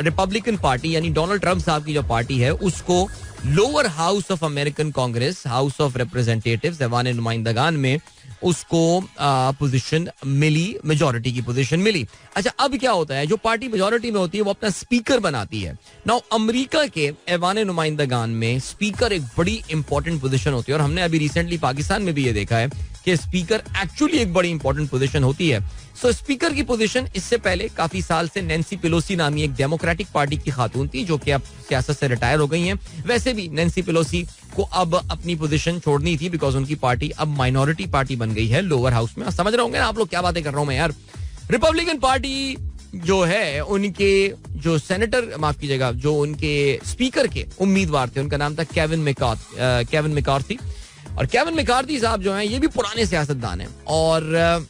रिपब्लिकन पार्टी यानी डोनाल्ड ट्रंप साहब की जो पार्टी है उसको lower house of American Congress, house of representatives, ऐवान नुमाइंदगान में उसको पोजीशन मिली, मेजॉरिटी की पोजीशन मिली. अच्छा अब क्या होता है, जो पार्टी मेजॉरिटी में होती है वो अपना स्पीकर बनाती है. नाउ अमेरिका के ऐवान नुमाइंदगान में स्पीकर एक बड़ी इंपॉर्टेंट पोजीशन होती है और हमने अभी रिसेंटली पाकिस्तान में भी ये देखा है कि स्पीकर एक्चुअली एक बड़ी इंपॉर्टेंट पोजीशन होती है. सो स्पीकर की पोजीशन इससे पहले काफी साल से नैन्सी पेलोसी नामी एक डेमोक्रेटिक पार्टी की खातून थी जो कि अब सियासत से रिटायर हो गई हैं. वैसे भी नैन्सी पेलोसी को अब अपनी पोजीशन छोड़नी थी बिकॉज उनकी पार्टी अब माइनॉरिटी पार्टी बन गई है लोअर हाउस में. समझ रहे होंगे ना आप लोग क्या बातें कर रहा हूं मैं यार. रिपब्लिकन पार्टी जो है उनके जो सेनेटर माफ कीजिएगा जो उनके स्पीकर के उम्मीदवार थे उनका नाम था केविन मैकार्थी. और केविन मैकार्थी साहब जो हैं ये भी पुराने सियासतदान हैं और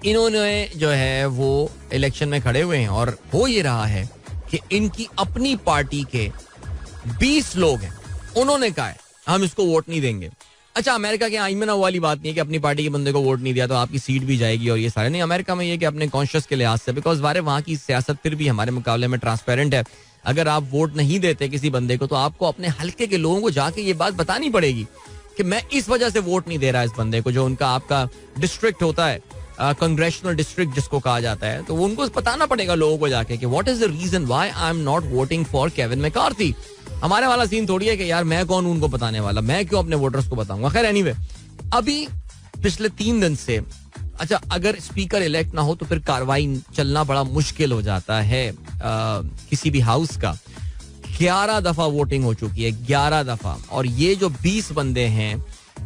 इन्होंने जो है वो इलेक्शन में खड़े हुए हैं और हो ये रहा है कि इनकी अपनी पार्टी के 20 लोग हैं, उन्होंने कहा है हम इसको वोट नहीं देंगे. अच्छा अमेरिका के आईन में ना वाली बात नहीं है कि अपनी पार्टी के बंदे को वोट नहीं दिया तो आपकी सीट भी जाएगी और ये सारे नहीं. अमेरिका में ये कि अपने कॉन्शियस के लिहाज से बिकॉज वारे वहाँ की सियासत फिर भी हमारे मुकाबले में ट्रांसपेरेंट है. अगर आप वोट नहीं देते किसी बंदे को तो आपको अपने हल्के के लोगों को जाके ये बात बतानी पड़ेगी कि मैं इस वजह से वोट नहीं दे रहा इस बंदे को. जो उनका आपका डिस्ट्रिक्ट होता है कांग्रेशनल डिस्ट्रिक्ट जिसको कहा जाता है तो उनको बताना पड़ेगा लोगों को जाके कि what is the reason why I am not voting for Kevin McCarthy. हमारे वाला सीन थोड़ी है कि यार मैं कौन हूं उनको बताने वाला, मैं क्यों अपने वोटर्स को बताऊंगा. खैर एनीवे अभी पिछले 3 दिन से अच्छा अगर स्पीकर इलेक्ट ना हो तो फिर कार्रवाई चलना बड़ा मुश्किल हो जाता है किसी भी हाउस का. 11 दफा वोटिंग हो चुकी है, 11 दफा. और ये जो 20 बंदे हैं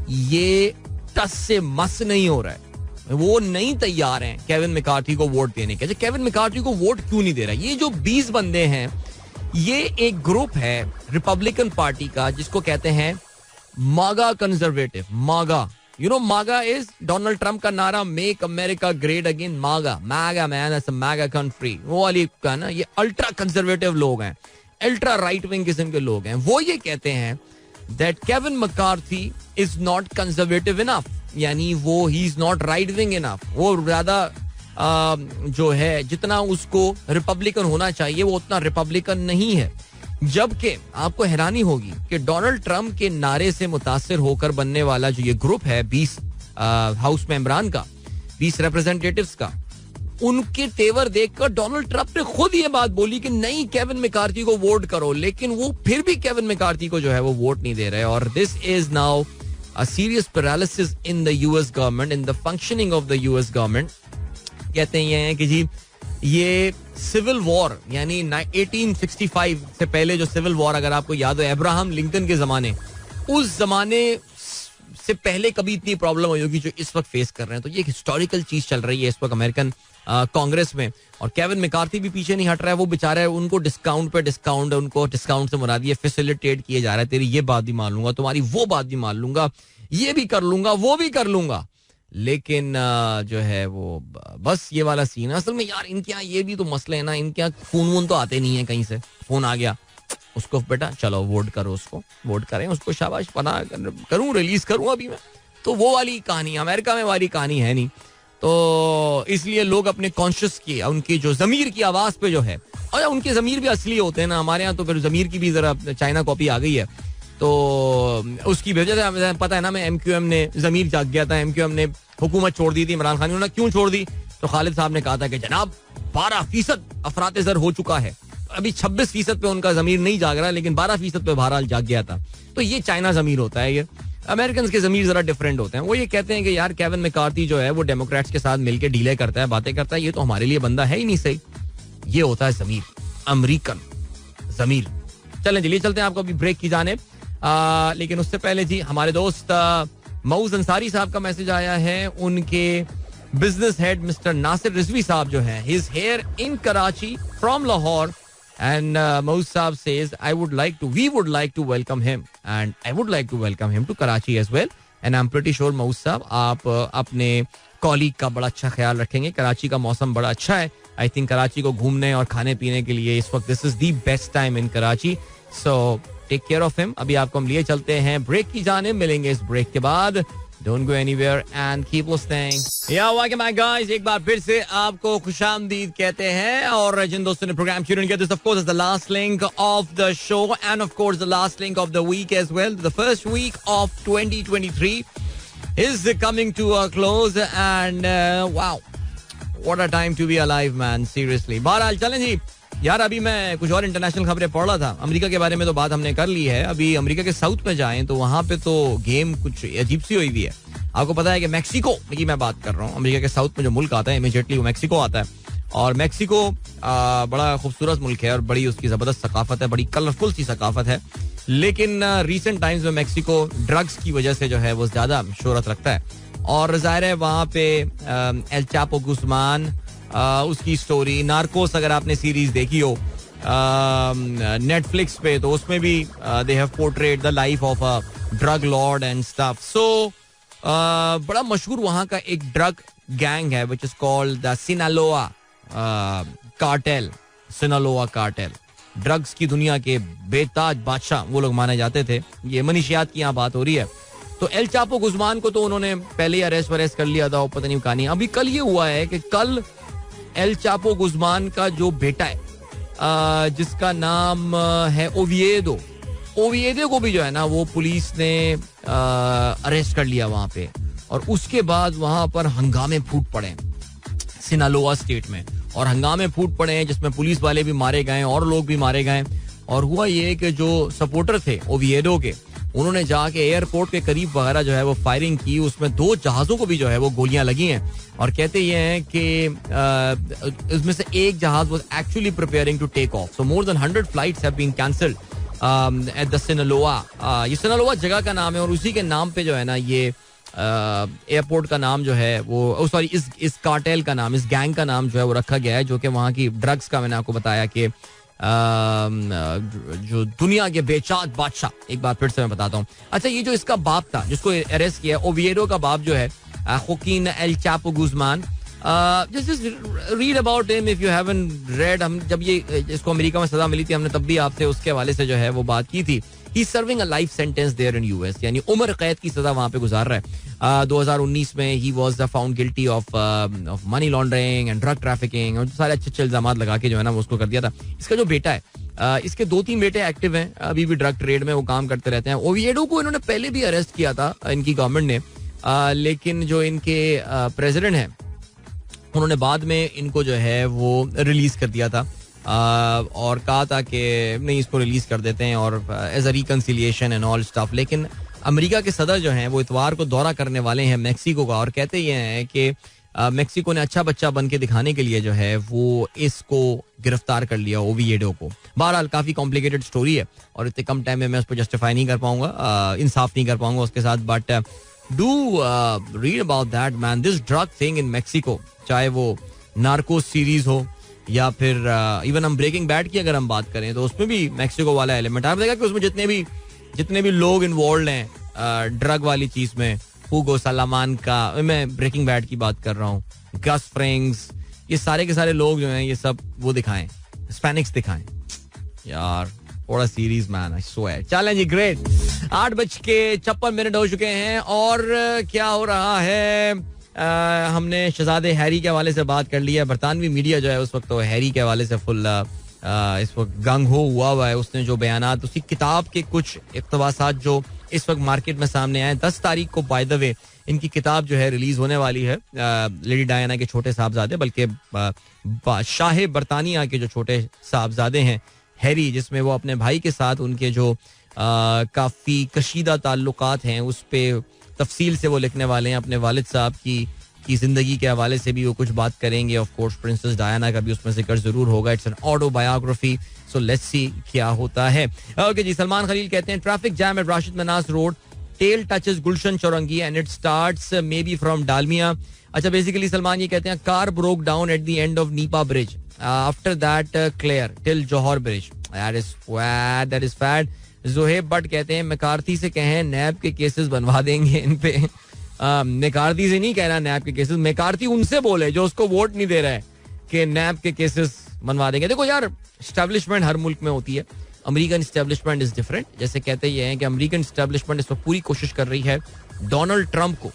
ये टस से मस नहीं हो रहा है. वो नहीं तैयार हैं केविन मैकार्थी को वोट देने के. केविन मैकार्थी को वोट क्यों नहीं दे रहा? ये जो 20 बंदे हैं, ये एक ग्रुप है रिपब्लिकन पार्टी का जिसको कहते हैं मागा कंजर्वेटिव. मागा, यू नो मागा इज डोनाल्ड ट्रंप का नारा, मेक अमेरिका ग्रेट अगेन. मागा, mega man, that's a mega country, वो वाली का ना. ये अल्ट्रा कंजर्वेटिव लोग हैं, अल्ट्रा राइट विंग किस्म के लोग हैं. वो ये कहते हैं that Kevin McCarthy is not conservative enough, यानी वो he is not right wing enough. वो ज्यादा जो है जितना उसको रिपब्लिकन होना चाहिए वो उतना रिपब्लिकन नहीं है. जबकि आपको हैरानी होगी कि डोनाल्ड ट्रंप के नारे से मुतासिर होकर बनने वाला जो ये ग्रुप है 20 हाउस मेंबरान का, 20 रिप्रेजेंटेटिव्स का, उनके तेवर देखकर डोनाल्ड ट्रंप ने खुद ये बात बोली कि नहीं केविन मैकार्थी को वोट करो, लेकिन वो फिर भी केविन मैकार्थी को जो है वो वोट नहीं दे रहे. और this is now a serious paralysis in the US government, in the functioning of the US government. कहते हैं कि जी ये सिविल वॉर, यानी 1865 से पहले जो सिविल वॉर, अगर आपको याद हो अब्राहम लिंकन के जमाने, उस जमाने से पहले कभी इतनी प्रॉब्लम हुई होगी जो इस वक्त फेस कर रहे हैं. तो ये एक हिस्टोरिकल चीज चल रही है इस वक्त अमेरिकन कांग्रेस में. और केविन मैकार्थी भी पीछे नहीं हट रहा है. वो बेचारा है, उनको डिस्काउंट पे डिस्काउंट, उनको डिस्काउंट से मुराद ये फैसिलिटेट किए जा रहा है. तेरी ये बात भी मान लूंगा, तुम्हारी वो बात भी मान लूंगा, ये भी कर लूंगा, वो भी कर लूंगा. लेकिन जो है वो बस ये वाला सीन है. असल में यार इनके यहाँ ये भी तो मसले है ना, इनके यहाँ फोन वोन तो आते नहीं है कहीं से. फोन आ गया उसको, बेटा चलो वोट करो, उसको वोट करें, उसको शाबाश पना करूं, रिलीज करूं अभी मैं. तो वो वाली कहानी अमेरिका में वाली कहानी है नहीं. तो इसलिए लोग अपने कॉन्शियस की, उनकी जो जमीर की आवाज पे जो है, और उनके जमीर भी असली होते हैं ना. हमारे यहाँ तो फिर जमीर की भी जरा चाइना कॉपी आ गई है. तो उसकी वजह से पता है ना, मैं MQM ने जमीर जाग गया था. MQM ने हुकूमत छोड़ दी थी इमरान खान. उन्होंने क्यों छोड़ दी? तो खालिद साहब ने कहा था कि जनाब 12% अफरात ज़र हो चुका है, अभी 26% पे उनका जमीर नहीं जाग रहा, लेकिन 12% पे बहरहाल जाग गया था. तो ये चाइना जमीर होता है. ये अमेरिकन के जमीर जरा डिफरेंट होते हैं. वो ये कहते हैं कि यार केविन मैकार्थी जो है वो डेमोक्रेट्स के साथ मिलकर डीले करता है, बातें करता है, ये तो हमारे लिए बंदा है ही नहीं सही. ये होता है जमीर, अमेरिकन जमीर. चलें चलिए चलते हैं आपको अभी ब्रेक की जाने. लेकिन उससे पहले जी हमारे दोस्त मऊज अंसारी साहब का मैसेज आया है. उनके business head mister Nasir Rizvi साहब जो हैं, he is here in Karachi from Lahore, and Mauz साहब says we would like to welcome him, and I would like to welcome him to Karachi as well. And I am pretty sure Mauz साहब आप अपने कॉलीग का बड़ा अच्छा ख्याल रखेंगे. कराची का मौसम बड़ा अच्छा है. आई थिंक कराची को घूमने और खाने पीने के लिए इस वक्त this is the best time in Karachi. So take care of him. अभी आपको हम लिए चलते हैं ब्रेक की जाने, मिलेंगे इस ब्रेक के बाद. Don't go anywhere and keep listening. Yeah, welcome back guys. एक बार फिर से आपको खुशामदीद कहते हैं. और जिन दोस्तों ने प्रोग्राम शुरू किया, this of course is the last link of the show and of course the last link of the week as well. The first week of 2023 is coming to a close and wow, what a time to be alive man, seriously. बहरहाल चलें जी यार, अभी मैं कुछ और इंटरनेशनल खबरें पढ़ रहा था. अमेरिका के बारे में तो बात हमने कर ली है. अभी अमेरिका के साउथ में जाएं तो वहां पे तो गेम कुछ अजीब सी हुई हुई है. आपको पता है कि मैक्सिको की मैं बात कर रहा हूँ. अमेरिका के साउथ में जो मुल्क आता है इमीडिएटली वो मैक्सिको आता है. और मैक्सिको बड़ा खूबसूरत मुल्क है और बड़ी उसकी जबरदस्त सकाफत है, बड़ी कलरफुल सी सकाफत है. लेकिन रिसेंट टाइम्स में मैक्सिको ड्रग्स की वजह से जो है वो ज्यादा शोहरत रखता है. और जाहिर है वहाँ पे एल चापो गुस्मान, उसकी स्टोरी नार्कोस, अगर आपने सीरीज देखी हो नेटफ्लिक्स पे, तो उसमें भी they have portrait the life of a drug lord and stuff. So बड़ा मशहूर वहाँ का एक ड्रग गैंग है which is called the Sinaloa cartel. Sinaloa cartel drugs की दुनिया के बेताज बादशाह वो लोग माने जाते थे. ये मनीषियात की यहाँ बात हो रही है. तो एल चापो गुस्मान को तो उन्होंने पहले ही अरेस्ट कर लिया था, पता नहीं कहानी. अभी कल ये हुआ है कि कल एल चापो गुस्मान का जो बेटा है जिसका नाम है ओविएडो को भी जो है ना वो पुलिस ने अरेस्ट कर लिया वहां पे. और उसके बाद वहां पर हंगामे फूट पड़े सिनालोआ स्टेट में, और हंगामे फूट पड़े हैं जिसमें पुलिस वाले भी मारे गए और लोग भी मारे गए. और हुआ ये कि जो सपोर्टर थे ओविएडो के, उन्होंने जाके एयरपोर्ट के करीब वगैरह जो है वो फायरिंग की. उसमें 2 जहाजों को भी जो है वो गोलियां लगी हैं. और कहते ये हैं कि इसमें से एक जहाज was actually preparing to take off. So more than 100 flights have been cancelled at the Sinaloa. ये सिनालोआ जगह का नाम है और उसी के नाम पे जो है ना ये एयरपोर्ट का नाम जो है वो सॉरी इस कार्टेल का नाम, इस गैंग का नाम जो है वो रखा गया है, जो कि वहाँ की ड्रग्स का, मैंने आपको बताया कि जो दुनिया के बेचात बादशाह, एक बार फिर से मैं बताता हूँ. अच्छा, ये जो इसका बाप था जिसको अरेस्ट किया, ओविएडो का बाप जो है Joaquin El Chapo Guzman, just read about him if you haven't read. हम जब ये इसको अमेरिका में सजा मिली थी, हमने तब भी आपसे उसके हवाले से जो है वो बात की थी. He's serving a life sentence there in US, यानी उम्र कैद की सजा वहाँ पे गुजार रहा है. 2019 में he was found guilty of money laundering and drug trafficking, और सारे अच्छे इल्जाम लगा के जो है ना वो उसको कर दिया था. इसका जो बेटा है, इसके 2-3 बेटे एक्टिव हैं अभी भी, ड्रग ट्रेड में वो काम करते रहते हैं. ओविएडो को इन्होंने पहले भी अरेस्ट किया था इनकी गवर्नमेंट ने, लेकिन जो इनके प्रेसिडेंट हैं उन्होंने बाद में इनको जो है वो रिलीज कर दिया था, और कहा था कि नहीं, इसको रिलीज कर देते हैं और as a reconciliation and all stuff. लेकिन अमेरिका के सदर जो हैं वो इतवार को दौरा करने वाले हैं मेक्सिको का, और कहते ये हैं कि मेक्सिको ने अच्छा बच्चा बन के दिखाने के लिए जो है वो इसको गिरफ्तार कर लिया, ओविएडो को. बहरहाल काफी कॉम्प्लिकेटेड स्टोरी है और इतने कम टाइम में मैं उसको जस्टिफाई नहीं कर पाऊंगा, इंसाफ नहीं कर पाऊंगा उसके साथ. But do read about that man, this drug thing in Mexico, चाहे वो नार्कोस सीरीज हो या फिर इवन हम ब्रेकिंग बैड की अगर हम बात करें तो उसमें भी मेक्सिको वाला एलिमेंट आप देखा कि उसमें जितने भी लोग इन्वॉल्व हैं ड्रग वाली चीज में, हुगो सलामान का, मैं ब्रेकिंग बैड की बात कर रहा हूँ, गस फ्रिंग्स, ये सारे के सारे लोग जो हैं ये सब वो दिखाएं, हिस्पैनिक्स दिखाएं यार. What a series man, I swear. चलें जी, ग्रेट. 8:56 हो चुके हैं और क्या हो रहा है, हमने शहजादे हैरी के हवाले से बात कर लिया. बरतानवी मीडिया जो है उस वक्त तो हैरी के हवाले से फुल इस वक्त गंग हो हुआ है. उसने जो बयानात, उसकी किताब के कुछ इक़्तिबासात जो इस वक्त मार्केट में सामने आए. 10 तारीख को बाय द वे इनकी किताब जो है रिलीज होने वाली है, लेडी डायना के छोटे साहबजादे, बल्कि शाह बरतानिया के जो छोटे साहबजादे हैं हैरी, जिसमें वो अपने भाई के साथ उनके जो काफ़ी कशीदा ताल्लुकात हैं उस पे तफसील से वो लिखने वाले हैं. अपने वालिद साहब की ज़िंदगी के हवाले से भी वो कुछ बात करेंगे. ऑफ कोर्स प्रिंसेस डायना का भी उसमें जिक्र ज़रूर होगा. It's an autobiography, so let's see क्या होता है. ओके जी, सलमान खलील कहते हैं traffic jam at Rashid Minhas road, tail touches Gulshan Chowrangi and it starts maybe from Dalmia. अच्छा, बेसिकली सलमान ये कहते हैं car broke down at the end of Nipa bridge, after that clear till Jauhar bridge. That is fad. Zuhaib Butt कहते हैं मैकार्थी से कहें नैब के केसेस बनवा देंगे इन पे. मैकार्थी से नहीं कहना नैब के केसेस, मैकार्थी उनसे बोले जो उसको वोट नहीं दे रहा है कि नैब के केसेस बनवा देंगे. देखो यार, एस्टेब्लिशमेंट हर मुल्क में होती है. American establishment is different. जैसे कहते ये हैं कि अमेरिकन एस्टेब्लिशमेंट इस वक्त पूरी कोशिश कर रही है डोनाल्ड ट्रंप को,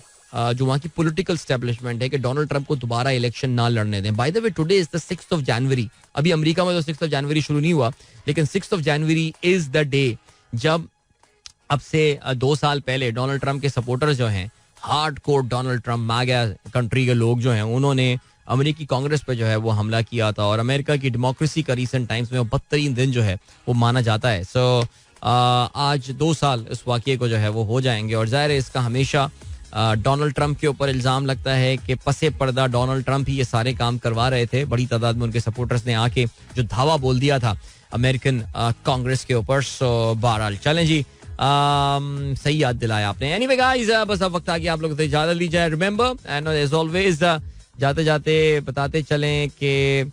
जो वहाँ की पॉलिटिकल एस्टेब्लिशमेंट है, कि डोनाल्ड ट्रंप को दोबारा इलेक्शन ना लड़ने दें. Bye the way, today is the 6th of January. अभी अमेरिका में तो 6th of January शुरू नहीं हुआ, लेकिन 6th of January is the day जब अब से 2 साल पहले डोनाल्ड ट्रंप के सपोर्टर्स जो हैं, hard core Donald Trump mega country के लोग जो हैं, उन्होंने अमेरिकी कांग्रेस पे जो है वो हमला किया था. और अमेरिका की डेमोक्रेसी का रीसेंट टाइम्स में वो बदतरीन दिन जो है वो माना जाता है. सो आज 2 साल इस वाक़ये को जो है वो हो जाएंगे. और ज़ाहिर है इसका हमेशा डोनाल्ड ट्रंप के ऊपर इल्ज़ाम लगता है कि पसे पर्दा डोनाल्ड ट्रंप ही ये सारे काम करवा रहे थे. बड़ी तादाद में उनके सपोर्टर्स ने आके जो धावा बोल दिया था अमेरिकन कांग्रेस के ऊपर. सो बहरहाल चलें जी, सही याद दिलाया आपने. एनीवे गाइस, बस अब वक्त आ गया आप लोगों से इजाजत ली जाए. रिमेंबर एंड एज ऑलवेज जाते जाते बताते चलें कि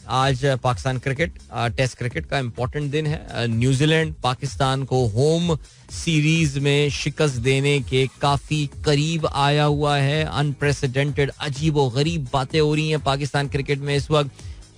आज पाकिस्तान क्रिकेट टेस्ट क्रिकेट का इम्पोर्टेंट दिन है. न्यूजीलैंड पाकिस्तान को होम सीरीज में शिकस्त देने के काफी करीब आया हुआ है. अनप्रेसिडेंटेड, अजीब व गरीब बातें हो रही हैं पाकिस्तान क्रिकेट में इस वक्त.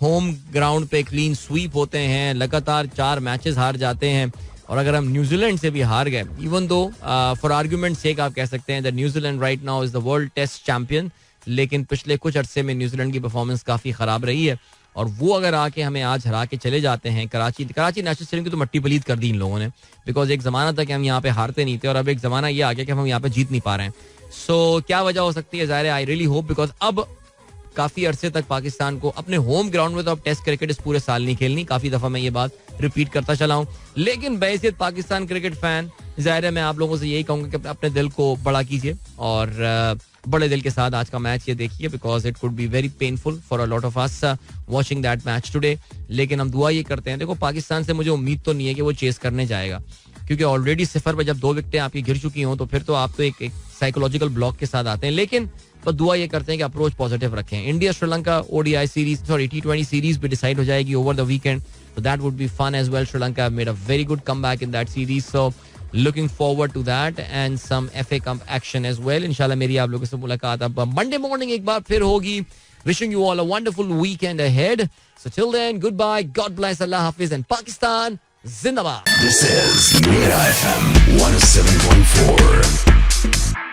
होम ग्राउंड पे क्लीन स्वीप होते हैं, लगातार 4 मैचेस हार जाते हैं. और अगर हम न्यूजीलैंड से भी हार गए, even though for argument sake आप कह सकते हैं that New Zealand right now is the world test champion, लेकिन पिछले कुछ अरसे में न्यूजीलैंड की परफॉर्मेंस काफी खराब रही है. और वो अगर आके हमें आज हरा के चले जाते हैं, कराची नेशनल स्टेडियम की तो मट्टी पलीद कर दी इन लोगों ने. बिकॉज एक जमाना था कि हम यहाँ पे हारते नहीं थे, और अब एक जमाना ये आ गया कि हम यहाँ पे जीत नहीं पा रहे हैं. सो क्या वजह हो सकती है? ज़ाहिर है, आई रियली होप, बिकॉज अब काफी अरसे तक पाकिस्तान को अपने होम ग्राउंड में तो अब टेस्ट क्रिकेट इस पूरे साल नहीं खेलनी. काफी दफा मैं ये बात रिपीट करता चला हूँ, लेकिन बहैसियत पाकिस्तान क्रिकेट फैन ज़ाहिर है मैं आप लोगों से यही कहूँगा कि अपने दिल को बड़ा कीजिए और बड़े दिल के साथ आज का मैच ये देखिए, because it could be very painful for a lot of us watching that match today. लेकिन हम दुआ ये करते हैं, देखो पाकिस्तान से मुझे उम्मीद तो नहीं है कि वो चेस करने जाएगा. क्योंकि ऑलरेडी 0 पे जब 2 विकेटें आपकी गिर चुकी हों तो फिर तो आप तो एक साइकोलॉजिकल ब्लॉक के साथ आते हैं. लेकिन बस दुआ ये करते हैं कि अप्रोच पॉजिटिव रखें. India Sri Lanka ODI series, sorry T20 series भी डिसाइड हो जाएगी over the weekend, so that would be fun as well. Sri Lanka made a very good comeback in that series, so looking forward to that and some FA Cup action as well. Inshallah मेरी आप लोगों से मुलाकात अब Monday morning एक बार फिर होगी. Wishing you all a wonderful weekend ahead. So till then, goodbye, God bless, Allah Hafiz, and Pakistan Zindabad. This is Mira FM 107.4.